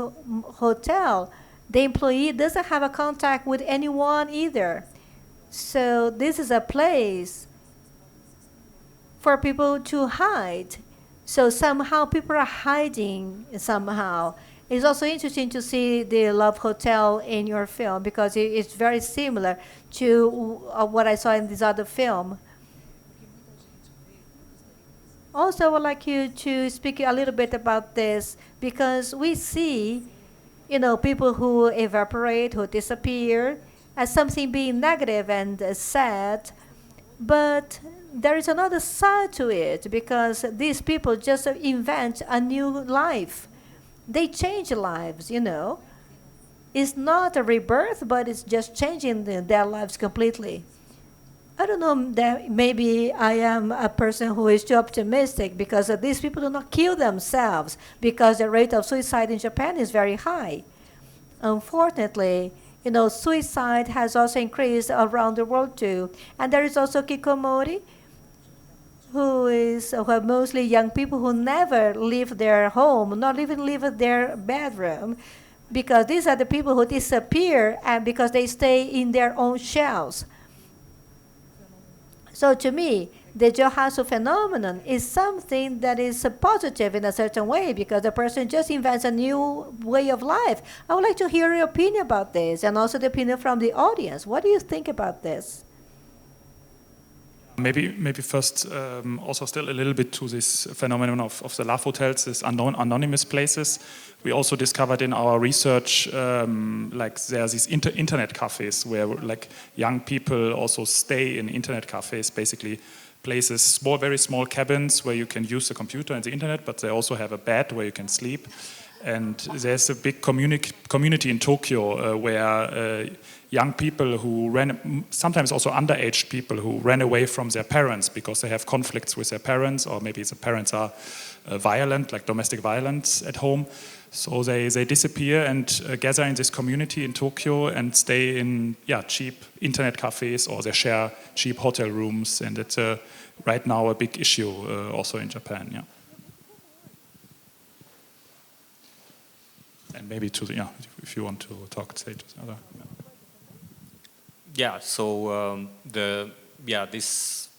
hotel, the employee doesn't have a contact with anyone either. So this is a place for people to hide. So somehow people are hiding somehow. It's also interesting to see the Love Hotel in your film because it's very similar to what I saw in this other film. Also, I would like you to speak a little bit about this because we see, people who evaporate, who disappear, as something being negative and sad. But there is another side to it because these people just invent a new life. They change lives, It's not a rebirth, but it's just changing their lives completely. I don't know, that maybe I am a person who is too optimistic because these people do not kill themselves because the rate of suicide in Japan is very high. Unfortunately, suicide has also increased around the world too. And there is also Kikomori. who are mostly young people who never leave their home, not even leave their bedroom, because these are the people who disappear and because they stay in their own shells. So to me, the Johatsu phenomenon is something that is positive in a certain way because the person just invents a new way of life. I would like to hear your opinion about this and also the opinion from the audience. What do you think about this? Maybe first also still a little bit to this phenomenon of the love hotels, these anonymous places. We also discovered in our research like there are these internet cafes where like young people also stay in internet cafes, basically places, very small cabins where you can use the computer and the internet, but they also have a bed where you can sleep. And there's a big community in Tokyo where young people who sometimes also underage people who ran away from their parents because they have conflicts with their parents, or maybe the parents are violent, like domestic violence at home. So they disappear and gather in this community in Tokyo and stay in cheap internet cafes, or they share cheap hotel rooms. And it's right now a big issue also in Japan. Yeah. And maybe if you want to talk, say just other. Yeah. So this.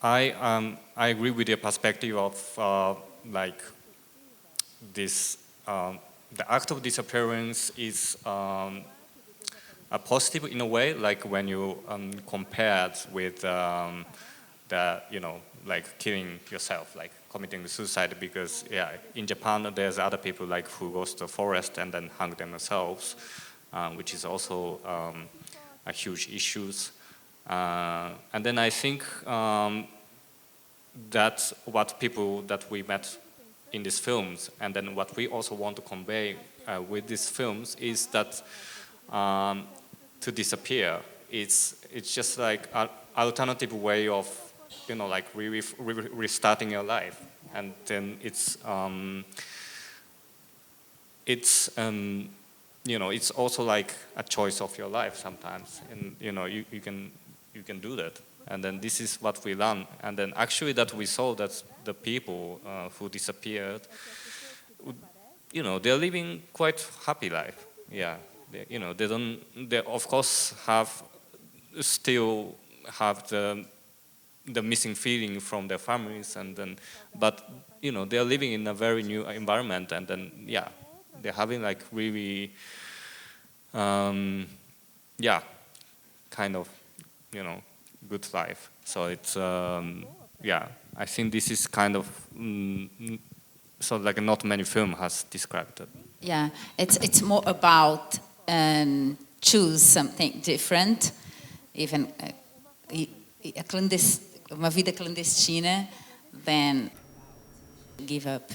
I agree with your perspective of like this. The act of disappearance is a positive in a way, like when you compare it with the like killing yourself, like committing suicide, because in Japan there's other people like who goes to the forest and then hang themselves, which is also a huge issue. And then I think that's what people that we met in these films, and then what we also want to convey with these films is that to disappear, it's just like an alternative way of like restarting your life, and then it's it's also like a choice of your life sometimes, and you can do that. And then this is what we learn. And then actually that we saw that the people who disappeared, they're living quite happy life. Yeah, they of course still have the missing feeling from their families, and then, but they're living in a very new environment, and then they're having like really, kind of, good life. So it's, I think this is kind of, so like not many film has described it. Yeah, it's more about choose something different, even uma vida clandestina, than give up.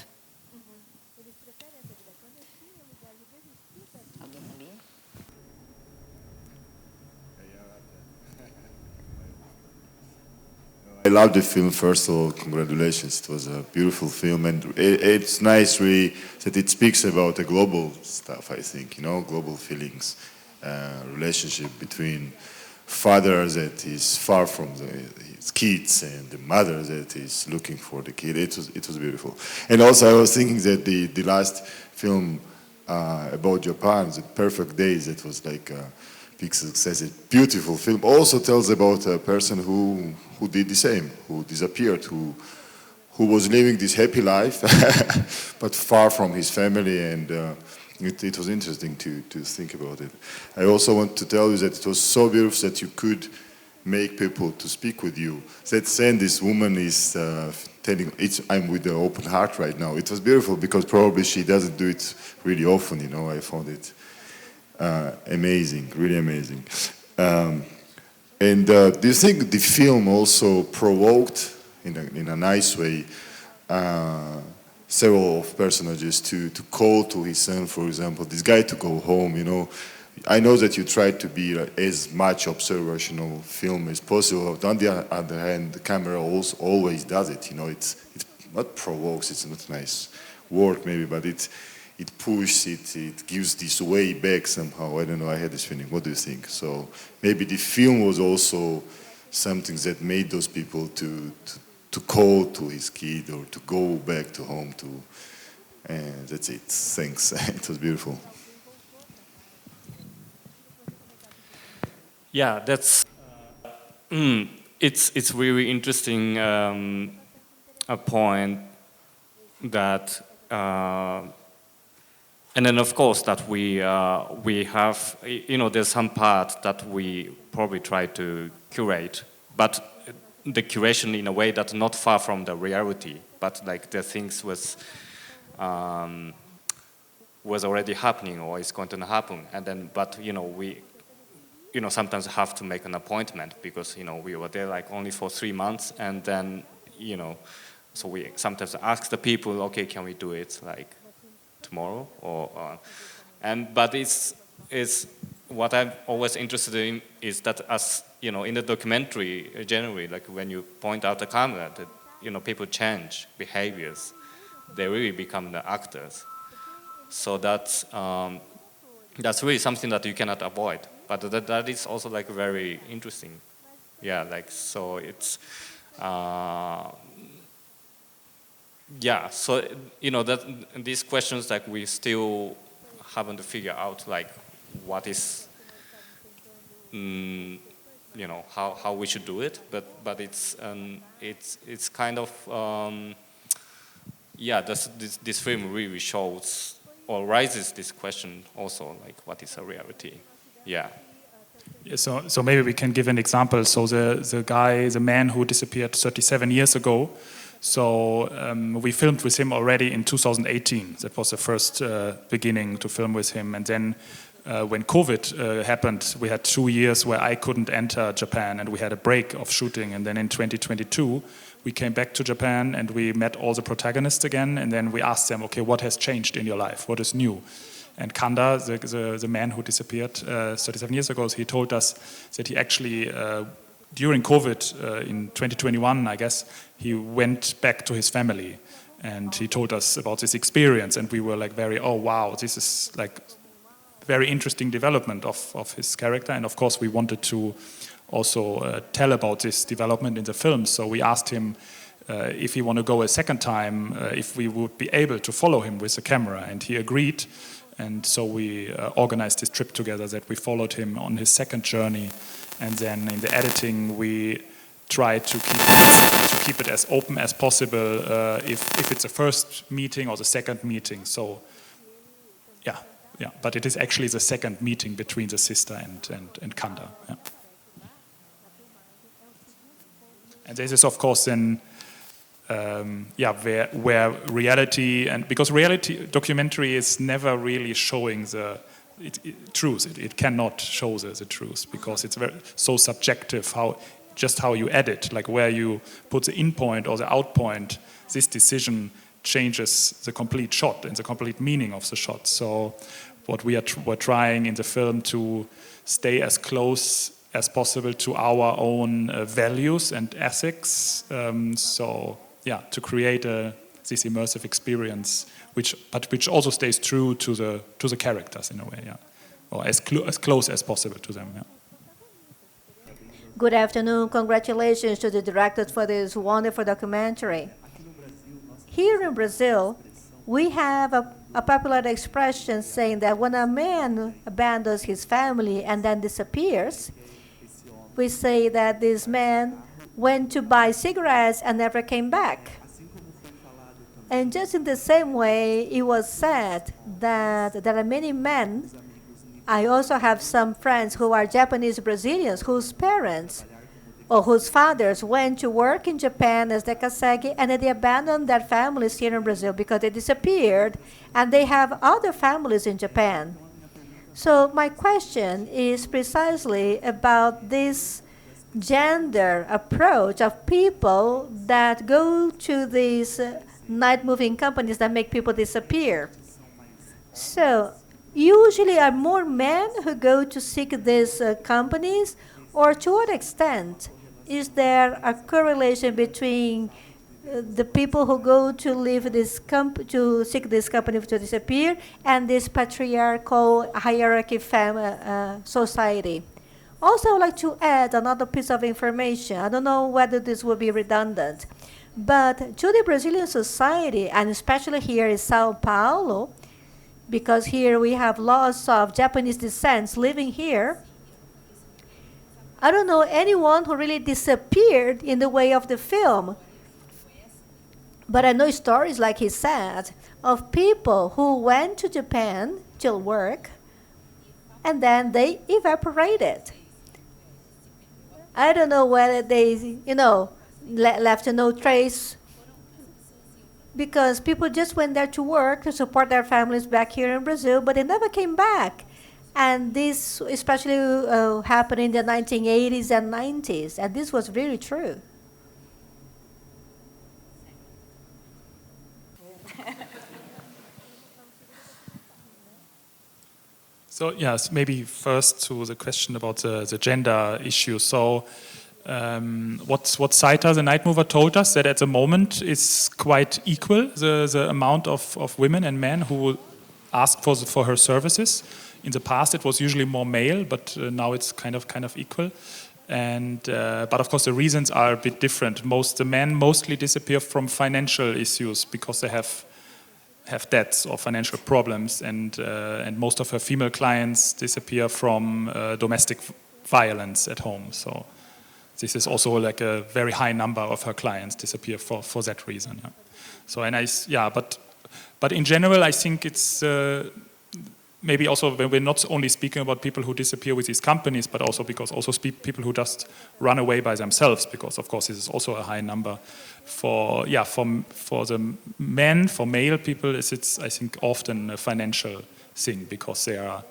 I love the film. First of all, congratulations. It was a beautiful film, and it's nice really that it speaks about the global stuff, I think, global feelings, relationship between father that is far from his kids and the mother that is looking for the kid. It was beautiful. And also I was thinking that the last film about Japan, The Perfect Days, that was like big success, a beautiful film, also tells about a person who did the same, who disappeared, who was living this happy life, but far from his family, and it was interesting to think about it. I also want to tell you that it was so beautiful that you could make people to speak with you. That saying this woman is telling, I'm with an open heart right now. It was beautiful because probably she doesn't do it really often, I found it amazing, really amazing. And do you think the film also provoked, in a nice way, several of personages to call to his son, for example, this guy to go home, I know that you tried to be as much observational film as possible, but on the other hand, the camera also always does it, it not provokes, it's not nice word maybe, but it pushes it gives this way back somehow. I don't know, I had this feeling. What do you think? So maybe the film was also something that made those people to call to his kid or to go back to home to. And that's it. Thanks. It was beautiful. Yeah, that's it's really interesting a point that and then of course that we have, you know, there's some part that we probably try to curate, but the curation in a way that's not far from the reality, but like the things was already happening or is going to happen, and then but you know we sometimes have to make an appointment because we were there like only for 3 months, and then so we sometimes ask the people, okay, can we do it like tomorrow or but it's what I'm always interested in is that as in the documentary generally, like when you point out the camera, that people change behaviors, they really become the actors. So that's really something that you cannot avoid, but that is also like very interesting. Yeah, like so it's yeah, so that these questions, like we still haven't figured out like what is how we should do it, but it's kind of yeah, this film really shows or raises this question also, like what is a reality. Yeah. Yeah, so maybe we can give an example. So the man who disappeared 37 years ago, so we filmed with him already in 2018. That was the first beginning to film with him. And then when COVID happened, we had 2 years where I couldn't enter Japan, and we had a break of shooting. And then in 2022, we came back to Japan and we met all the protagonists again. And then we asked them, okay, what has changed in your life? What is new? And Kanda, the man who disappeared 37 years ago, he told us that he actually, during COVID in 2021, I guess, he went back to his family. And he told us about this experience. And we were like oh wow, this is like very interesting development of his character. And of course, we wanted to also tell about this development in the film. So we asked him if he want to go a second time, if we would be able to follow him with the camera. And he agreed. And so we organized this trip together, that we followed him on his second journey. And then in the editing, we tried to keep it as open as possible if it's a first meeting or the second meeting. So yeah, but it is actually the second meeting between the sister and Kanda. Yeah. And this is, of course, then where reality, and because reality documentary is never really showing the truth. It cannot show the truth because it's so subjective how you edit, like where you put the in point or the out point. This decision changes the complete shot and the complete meaning of the shot. So what we're trying in the film to stay as close as possible to our own values and ethics. To create this immersive experience, which also stays true to the characters in a way, yeah, or as close as possible to them. Yeah. Good afternoon. Congratulations to the directors for this wonderful documentary. Here in Brazil, we have a popular expression saying that when a man abandons his family and then disappears, we say that this man went to buy cigarettes and never came back. And just in the same way, it was said that there are many men. I also have some friends who are Japanese Brazilians whose parents or whose fathers went to work in Japan as dekasegi, and then they abandoned their families here in Brazil because they disappeared, and they have other families in Japan. So my question is precisely about this gender approach of people that go to these night moving companies that make people disappear. So usually are more men who go to seek these companies, or to what extent is there a correlation between the people who go to leave this to seek this company to disappear and this patriarchal hierarchy society? Also, I would like to add another piece of information. I don't know whether this will be redundant, but to the Brazilian society, and especially here in Sao Paulo, because here we have lots of Japanese descent living here, I don't know anyone who really disappeared in the way of the film. But I know stories, like he said, of people who went to Japan to work and then they evaporated. I don't know whether they, left no trace, because people just went there to work to support their families back here in Brazil, but they never came back. And this especially happened in the 1980s and 90s, and this was really true. So yes, maybe first to the question about the gender issue. So what Saita, the night mover, told us, that at the moment is quite equal, the amount of women and men who ask for her services. In the past it was usually more male, but now it's kind of equal. And but of course the reasons are a bit different. The men mostly disappear from financial issues because they have debts or financial problems, and most of her female clients disappear from domestic violence at home. So this is also like a very high number of her clients disappear for that reason. Yeah. So but in general I think it's maybe also when we're not only speaking about people who disappear with these companies, but also because people who just run away by themselves, because of course this is also a high number. For the men, for male people, it's I think often a financial thing, because they are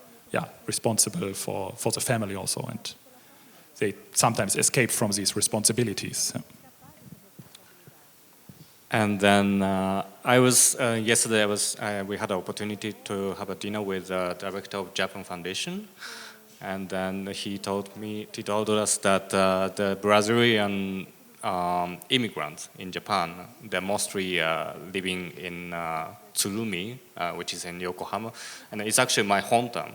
responsible for the family also, and they sometimes escape from these responsibilities. And then yesterday we had the opportunity to have a dinner with the director of Japan Foundation, and then he told us that the Brazilian immigrants in Japan, they're mostly living in Tsurumi, which is in Yokohama, and it's actually my hometown.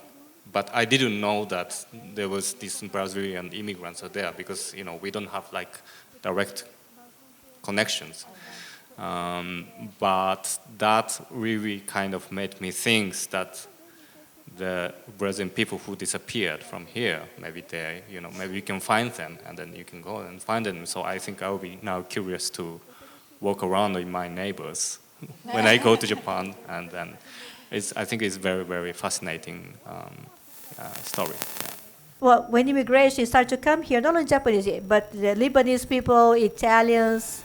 But I didn't know that there was these Brazilian immigrants are there, because we don't have like direct connections. But that really kind of made me think that the Brazilian people who disappeared from here, maybe maybe you can find them, and then you can go and find them. So I think I will be now curious to walk around with my neighbors when I go to Japan, and then I think it's very, very fascinating story. Yeah. Well, when immigration started to come here, not only Japanese, but the Lebanese people, Italians.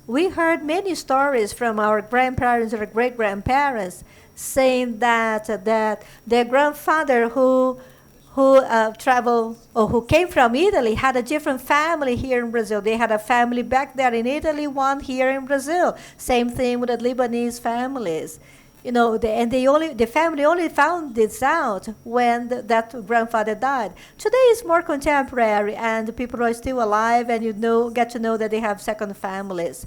We heard many stories from our grandparents or great-grandparents saying that their grandfather who traveled or who came from Italy had a different family here in Brazil. They had a family back there in Italy, one here in Brazil. Same thing with the Lebanese families. The family only found this out when that grandfather died. Today is more contemporary, and people are still alive, and get to know that they have second families.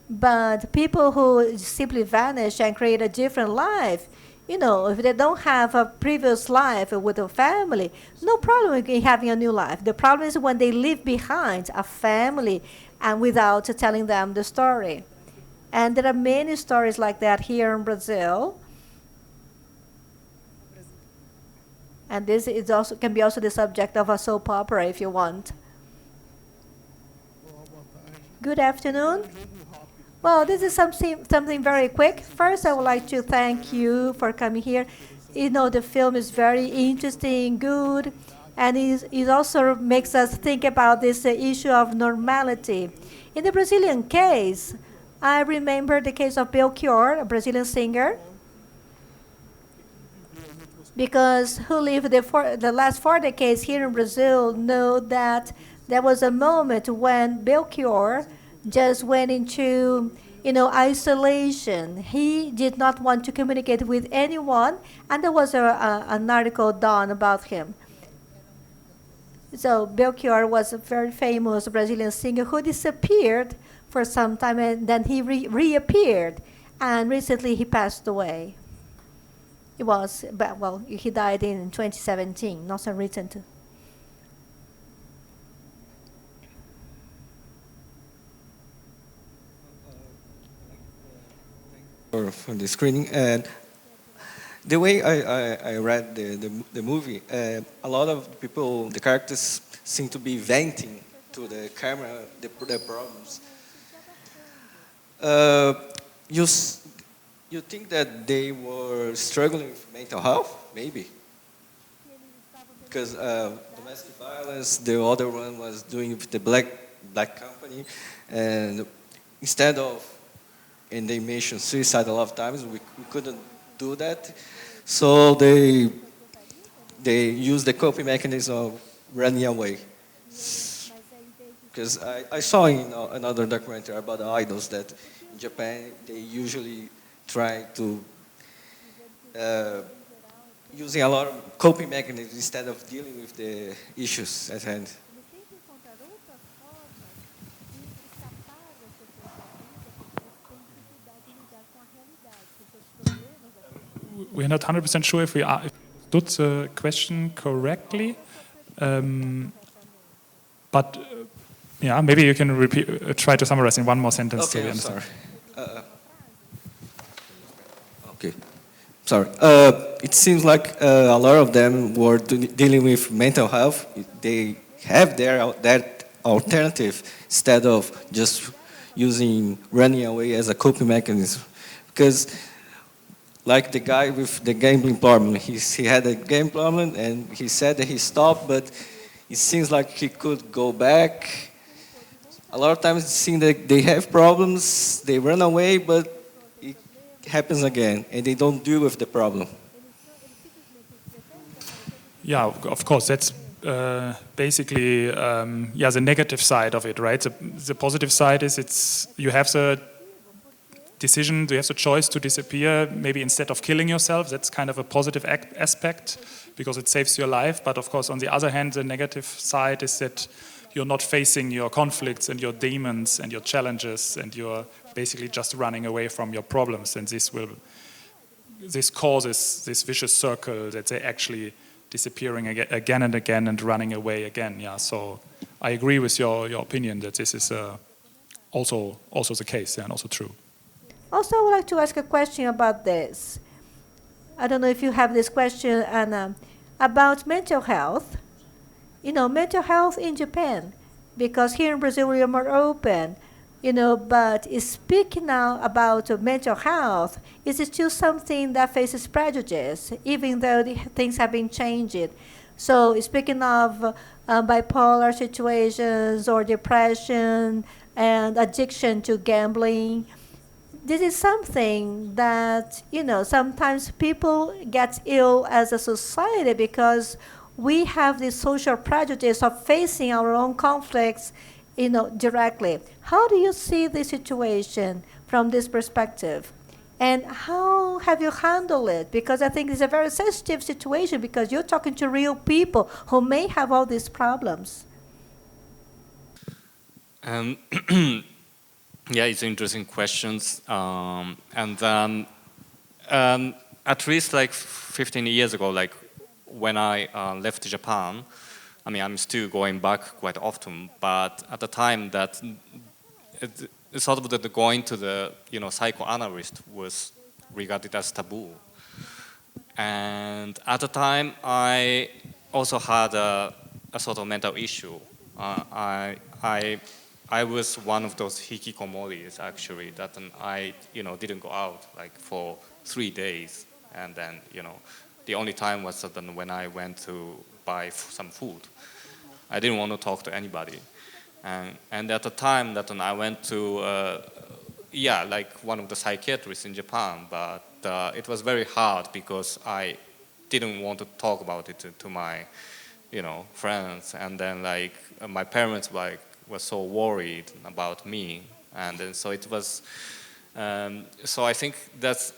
But people who simply vanish and create a different life, if they don't have a previous life with a family, no problem in having a new life. The problem is when they leave behind a family and without telling them the story. And there are many stories like that here in Brazil. And this is can be also the subject of a soap opera if you want. Good afternoon. Well, this is something very quick. First, I would like to thank you for coming here. The film is very interesting, good, and it also makes us think about this issue of normality. In the Brazilian case, I remember the case of Belchior, a Brazilian singer, because who lived the last 4 decades here in Brazil know that there was a moment when Belchior just went into isolation. He did not want to communicate with anyone, and there was an article done about him. So Belchior was a very famous Brazilian singer who disappeared for some time, and then he reappeared, and recently he passed away. It was, but well, he died in 2017, not so recent. For the screening. And the way I read the movie, a lot of people, the characters seem to be venting to the camera their problems. Uh, you, you think that they were struggling with mental health? Maybe. Because domestic violence, the other one was doing with the black company. And instead of, and they mentioned suicide a lot of times, we couldn't do that. So they use the coping mechanism of running away. Because I saw in another documentary about the idols that in Japan they usually try to using a lot of coping mechanisms instead of dealing with the issues at hand. We're not 100% sure if we understood the question correctly. But yeah, maybe you can repeat, try to summarize in one more sentence. Okay, I'm sorry. Okay, sorry. It seems like a lot of them were dealing with mental health. They have that alternative instead of just using running away as a coping mechanism. Because like the guy with the gambling problem, he had a gambling problem and he said that he stopped, but it seems like he could go back. A lot of times it seems that they have problems, they run away, but it happens again, and they don't deal with the problem. Yeah, of course, that's basically the negative side of it, right? The positive side is you have the decision, you have the choice to disappear, maybe instead of killing yourself. That's kind of a positive aspect because it saves your life. But of course, on the other hand, the negative side is that you're not facing your conflicts and your demons and your challenges, and you're basically just running away from your problems. And this causes this vicious circle that they're actually disappearing again and again and running away again. Yeah, so I agree with your opinion that this is also the case, and also true. Also, I would like to ask a question about this. I don't know if you have this question, Anna, about mental health. You know, mental health in Japan, because here in Brazil we are more open, you know, but speaking now about mental health, is it still something that faces prejudice, even though things have been changed? So speaking of bipolar situations or depression and addiction to gambling, this is something that, you know, sometimes people get ill as a society because we have this social prejudice of facing our own conflicts, you know, directly. How do you see the situation from this perspective? And how have you handled it? Because I think it's a very sensitive situation because you're talking to real people who may have all these problems. Yeah, it's interesting questions. And then at least like 15 years ago, like when I left Japan, I mean, I'm still going back quite often, but at the time that it's sort of that going to the, you know, psychoanalyst was regarded as taboo. And at the time, I also had a sort of mental issue. I was one of those hikikomoris actually that I, you know, didn't go out like for 3 days, and then, you know, the only time was then when I went to buy some food. I didn't want to talk to anybody, and at the time that I went to, like one of the psychiatrists in Japan, but it was very hard because I didn't want to talk about it to my, you know, friends, and then like my parents were so worried about me, and then so it was. So I think that's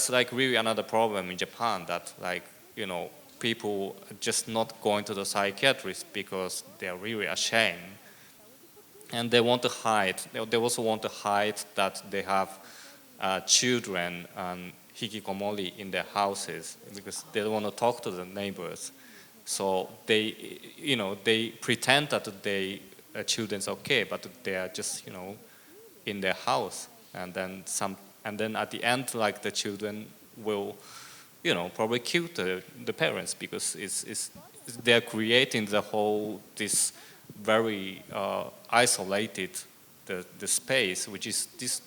like really another problem in Japan, that like, you know, people just not going to the psychiatrist because they're really ashamed. And they want to hide. They also want to hide that they have children and hikikomori in their houses because they don't want to talk to the neighbors. So they, they pretend that they children's okay, but they are just, in their house. And then at the end, like the children will, probably kill the parents because they're creating this very isolated the space, which is this,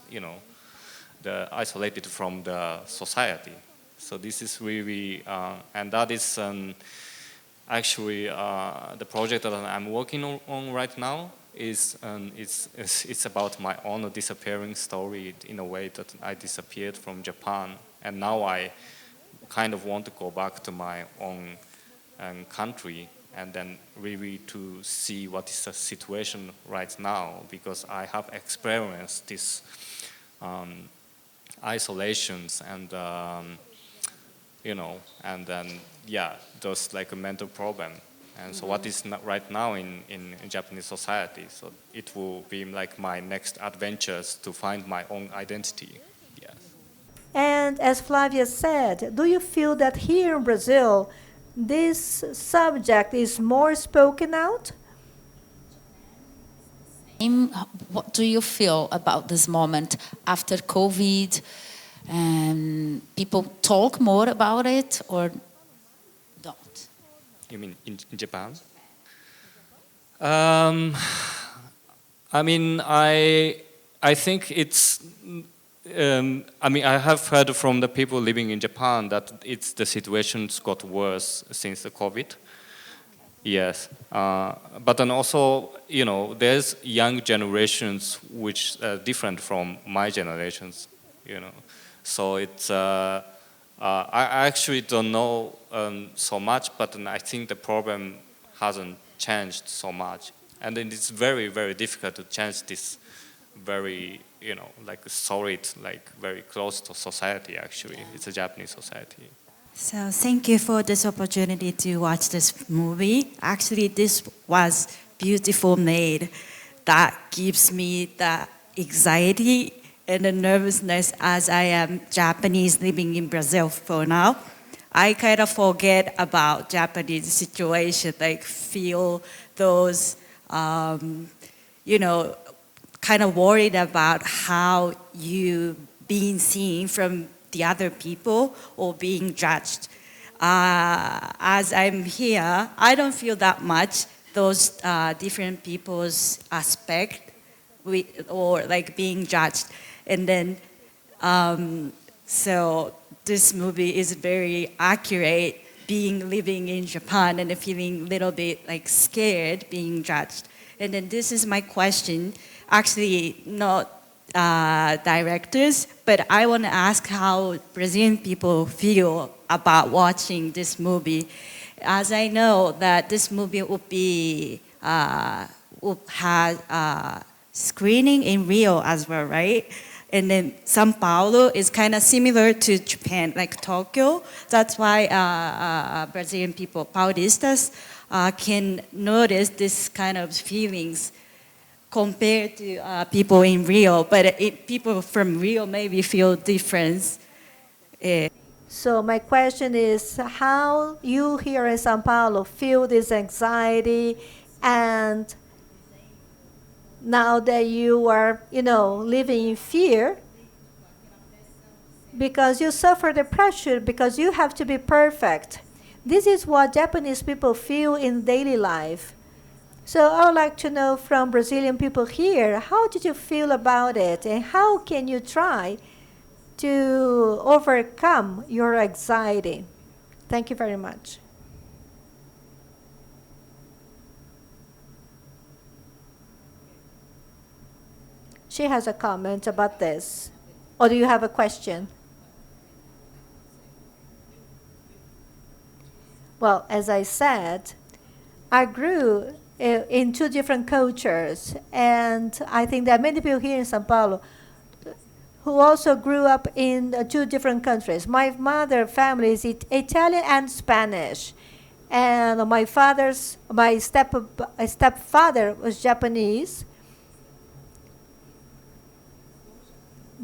the isolated from the society. So this is really, and that is actually the project that I'm working on right now is it's about my own disappearing story in a way that I disappeared from Japan, and now I kind of want to go back to my own country and then really to see what is the situation right now, because I have experienced this isolations and and then those like a mental problem. And so what is right now in Japanese society, so it will be like my next adventures to find my own identity. Yes. And as Flavia said, do you feel that here in Brazil, this subject is more spoken out? What do you feel about this moment after COVID? People talk more about it or don't? You mean in Japan? I mean, I think it's. I mean, I have heard from the people living in Japan that the situations got worse since the COVID. Yes, but then also, there's young generations which are different from my generations, So it's, I actually don't know so much, but I think the problem hasn't changed so much. And then it's very, very difficult to change this very, like solid, like very close to society, actually. It's a Japanese society. So thank you for this opportunity to watch this movie. Actually, this was beautiful made. That gives me the anxiety and the nervousness as I am Japanese living in Brazil for now. I kind of forget about Japanese situation, like feel those, kind of worried about how you being seen from the other people or being judged. As I'm here, I don't feel that much those different people's aspect or like being judged. And then, so this movie is very accurate, living in Japan and feeling a little bit like scared being judged. And then this is my question, actually not directors, but I want to ask how Brazilian people feel about watching this movie. As I know that this movie will have screening in Rio as well, right? And then São Paulo is kind of similar to Japan, like Tokyo. That's why Brazilian people, Paulistas, can notice this kind of feelings compared to people in Rio, but people from Rio maybe feel different. So my question is how you here in São Paulo feel this anxiety, and now that you are, living in fear because you suffer the pressure because you have to be perfect. This is what Japanese people feel in daily life. So I would like to know from Brazilian people here, how did you feel about it, and how can you try to overcome your anxiety? Thank you very much. She has a comment about this. Or do you have a question? Well, as I said, I grew in two different cultures, and I think that many people here in São Paulo who also grew up in two different countries. My mother family is Italian and Spanish. And my stepfather was Japanese.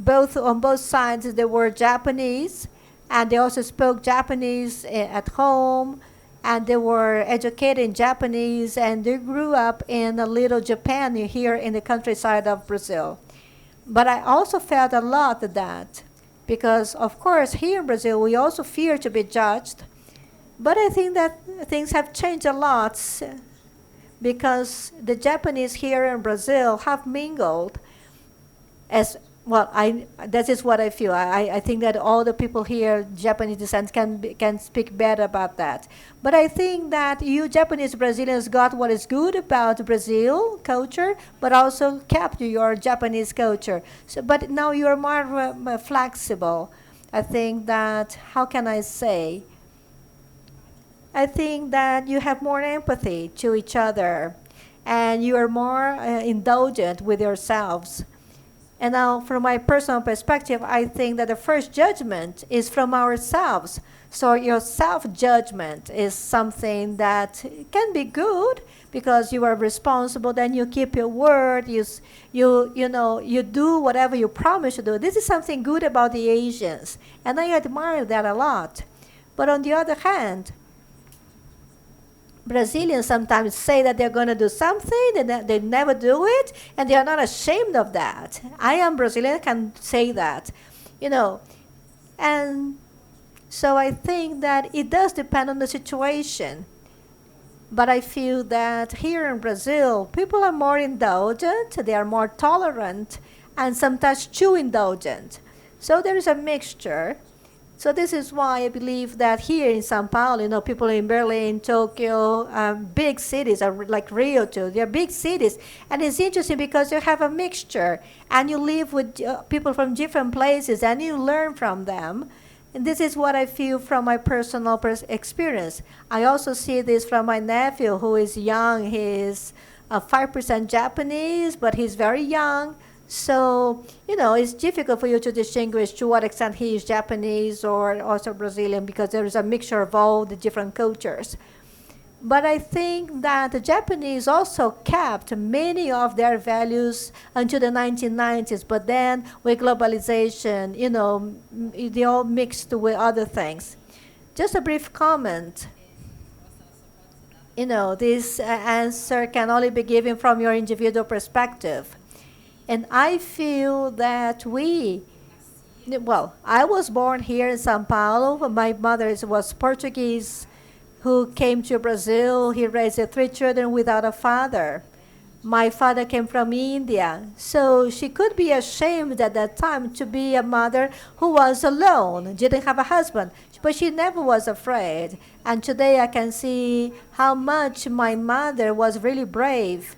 On both sides they were Japanese, and they also spoke Japanese at home, and they were educated in Japanese, and they grew up in a little Japan here in the countryside of Brazil. But I also felt a lot of that, because of course here in Brazil we also fear to be judged. But I think that things have changed a lot, because the Japanese here in Brazil have mingled as well. That is what I feel. I think that all the people here, Japanese descent, can speak better about that. But I think that you Japanese Brazilians got what is good about Brazil culture, but also kept your Japanese culture. So, but now you are more flexible. I think that, how can I say? I think that you have more empathy to each other, and you are more indulgent with yourselves. And now, from my personal perspective, I think that the first judgment is from ourselves. So your self-judgment is something that can be good, because you are responsible. Then you keep your word. You do whatever you promise to do. This is something good about the Asians, and I admire that a lot. But on the other hand, Brazilians sometimes say that they're going to do something, and they never do it, and they are not ashamed of that. I am Brazilian, can say that, And so I think that it does depend on the situation. But I feel that here in Brazil, people are more indulgent, they are more tolerant, and sometimes too indulgent. So there is a mixture. So this is why I believe that here in São Paulo, people in Berlin, Tokyo, big cities like Rio too, they're big cities. And it's interesting because you have a mixture, and you live with people from different places, and you learn from them. And this is what I feel from my personal experience. I also see this from my nephew, who is young. He's 5% Japanese, but he's very young. So, it's difficult for you to distinguish to what extent he is Japanese or also Brazilian, because there is a mixture of all the different cultures. But I think that the Japanese also kept many of their values until the 1990s, but then with globalization, they all mixed with other things. Just a brief comment. This answer can only be given from your individual perspective. And I feel that I was born here in São Paulo. My mother was Portuguese, who came to Brazil. He raised 3 children without a father. My father came from India. So she could be ashamed at that time to be a mother who was alone, didn't have a husband. But she never was afraid. And today I can see how much my mother was really brave.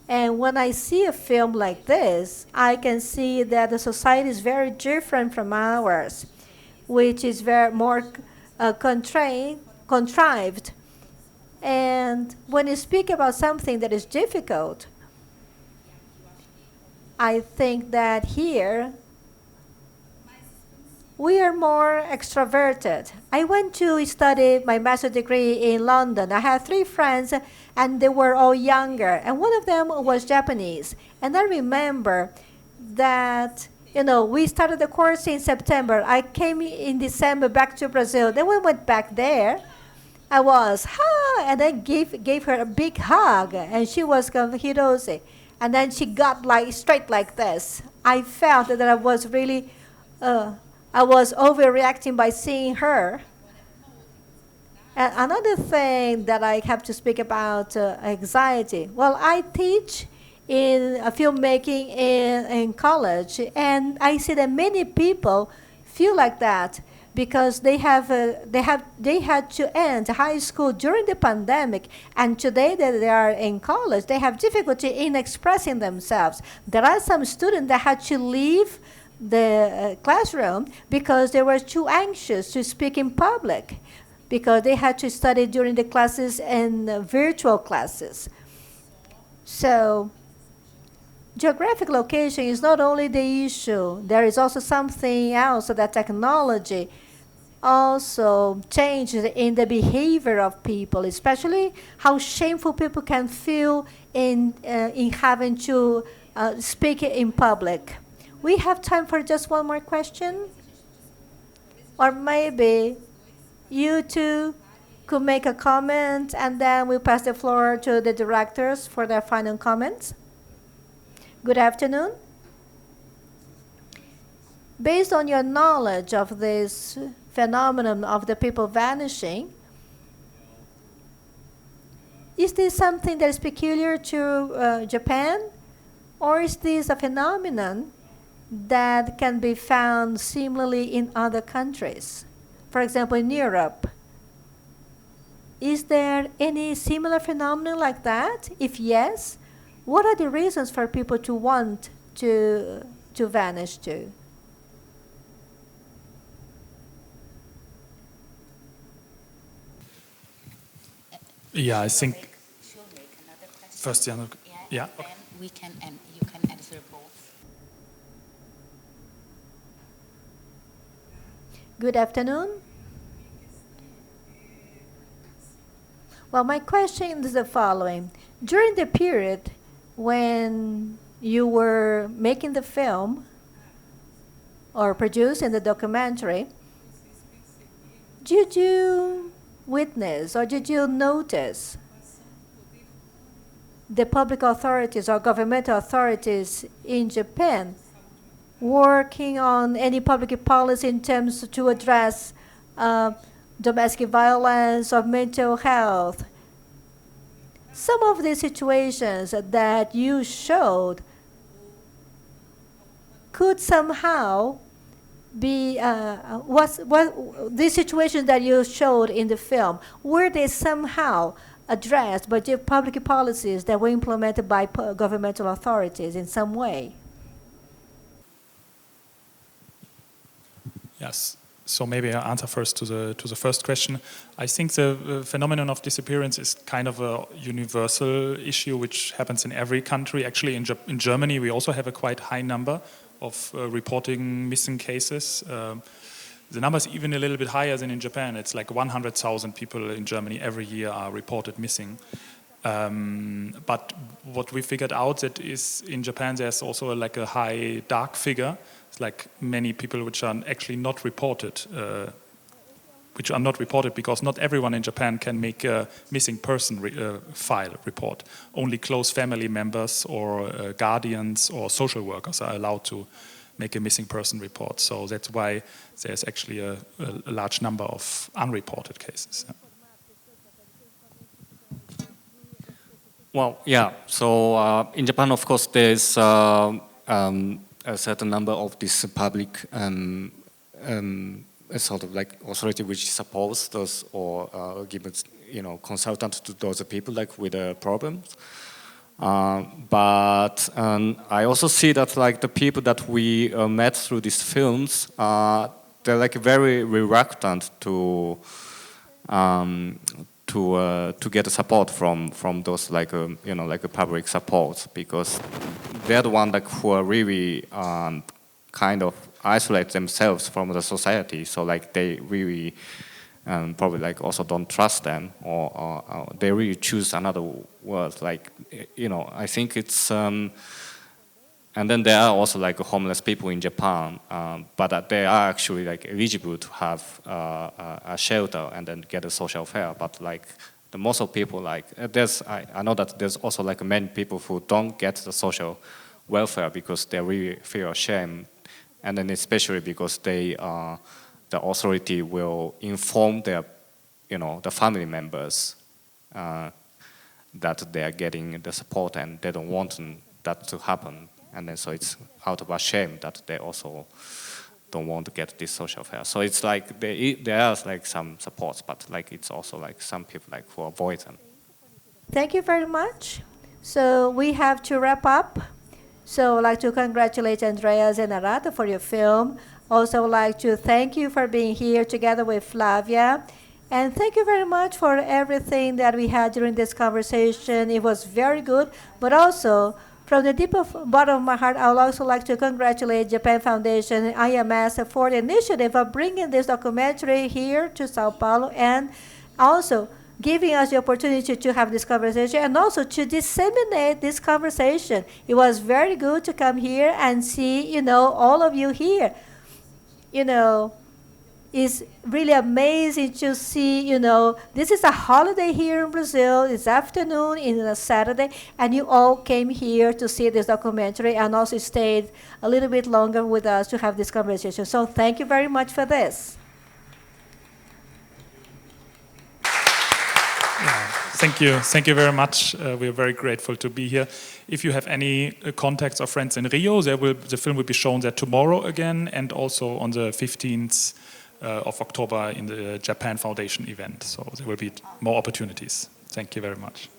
And when I see a film like this, I can see that the society is very different from ours, which is very more contrived. And when you speak about something that is difficult, I think that here we are more extroverted. I went to study my master's degree in London. I had 3 friends, and they were all younger, and one of them was Japanese. And I remember that, we started the course in September. I came in December back to Brazil. Then we went back there. I was, and I gave her a big hug, and she was Hirose. And then she got straight like this. I felt that I was really, I was overreacting by seeing her. And another thing that I have to speak about anxiety. Well, I teach in filmmaking in college, and I see that many people feel like that because they had to end high school during the pandemic, and today that they are in college, they have difficulty in expressing themselves. There are some students that had to leave the classroom because they were too anxious to speak in public, because they had to study during the classes and virtual classes. So geographic location is not only the issue, there is also something else that technology also changes in the behavior of people, especially how shameful people can feel in having to speak in public. We have time for just one more question? Or maybe you two could make a comment and then we'll pass the floor to the directors for their final comments. Good afternoon. Based on your knowledge of this phenomenon of the people vanishing, is this something that is peculiar to Japan? Or is this a phenomenon that can be found similarly in other countries? For example, in Europe. Is there any similar phenomenon like that? If yes, what are the reasons for people to want to vanish to? Yeah, I think first, yeah, Yeah. okay. And you can answer both. Good afternoon. Well, my question is the following. During the period when you were making the film or producing the documentary, did you witness or did you notice the public authorities or governmental authorities in Japan working on any public policy in terms to address domestic violence or mental health? Some of the situations that you showed could somehow be these situations that you showed in the film, were they somehow addressed by the public policies that were implemented by governmental authorities in some way? Yes. So maybe I'll answer first to the first question. I think the phenomenon of disappearance is kind of a universal issue which happens in every country. Actually, in Germany, we also have a quite high number of reporting missing cases. The number is even a little bit higher than in Japan. It's like 100,000 people in Germany every year are reported missing. But what we figured out that is in Japan there's also like a high dark figure. It's like many people which are actually not reported, because not everyone in Japan can make a missing person file report. Only close family members or guardians or social workers are allowed to make a missing person report. So that's why there's actually a large number of unreported cases. Yeah. Well, yeah. So in Japan, of course, there's a certain number of this public sort of like authority which supports those or gives consultant to those people like with problems. But I also see that like the people that we met through these films, they're like very reluctant to get support from those like like a public support, because they're the one like who are really kind of isolate themselves from the society. So like they really probably like also don't trust them, or they really choose another world. Like I think it's and then there are also like homeless people in Japan, but they are actually like eligible to have a shelter and then get a social fare. But like the most of people like I know that there's also like many people who don't get the social welfare because they really feel ashamed, and then especially because the authority will inform their the family members that they are getting the support and they don't want that to happen. And then so it's out of a shame that they also don't want to get this social fare. So it's like there are like some supports, but like it's also like some people like who avoid them. Thank you very much. So we have to wrap up. So I'd like to congratulate Andreas and Arata for your film. Also would like to thank you for being here together with Flavia. And thank you very much for everything that we had during this conversation. It was very good, but also From the deep bottom of my heart, I would also like to congratulate Japan Foundation and IMS for the initiative of bringing this documentary here to Sao Paulo, and also giving us the opportunity to have this conversation and also to disseminate this conversation. It was very good to come here and see, all of you here. It's really amazing to see, this is a holiday here in Brazil. It's afternoon, in a Saturday, and you all came here to see this documentary and also stayed a little bit longer with us to have this conversation. So thank you very much for this. Thank you very much. We are very grateful to be here. If you have any contacts or friends in Rio, the film will be shown there tomorrow again, and also on the 15th of October in the Japan Foundation event. So there will be more opportunities. Thank you very much.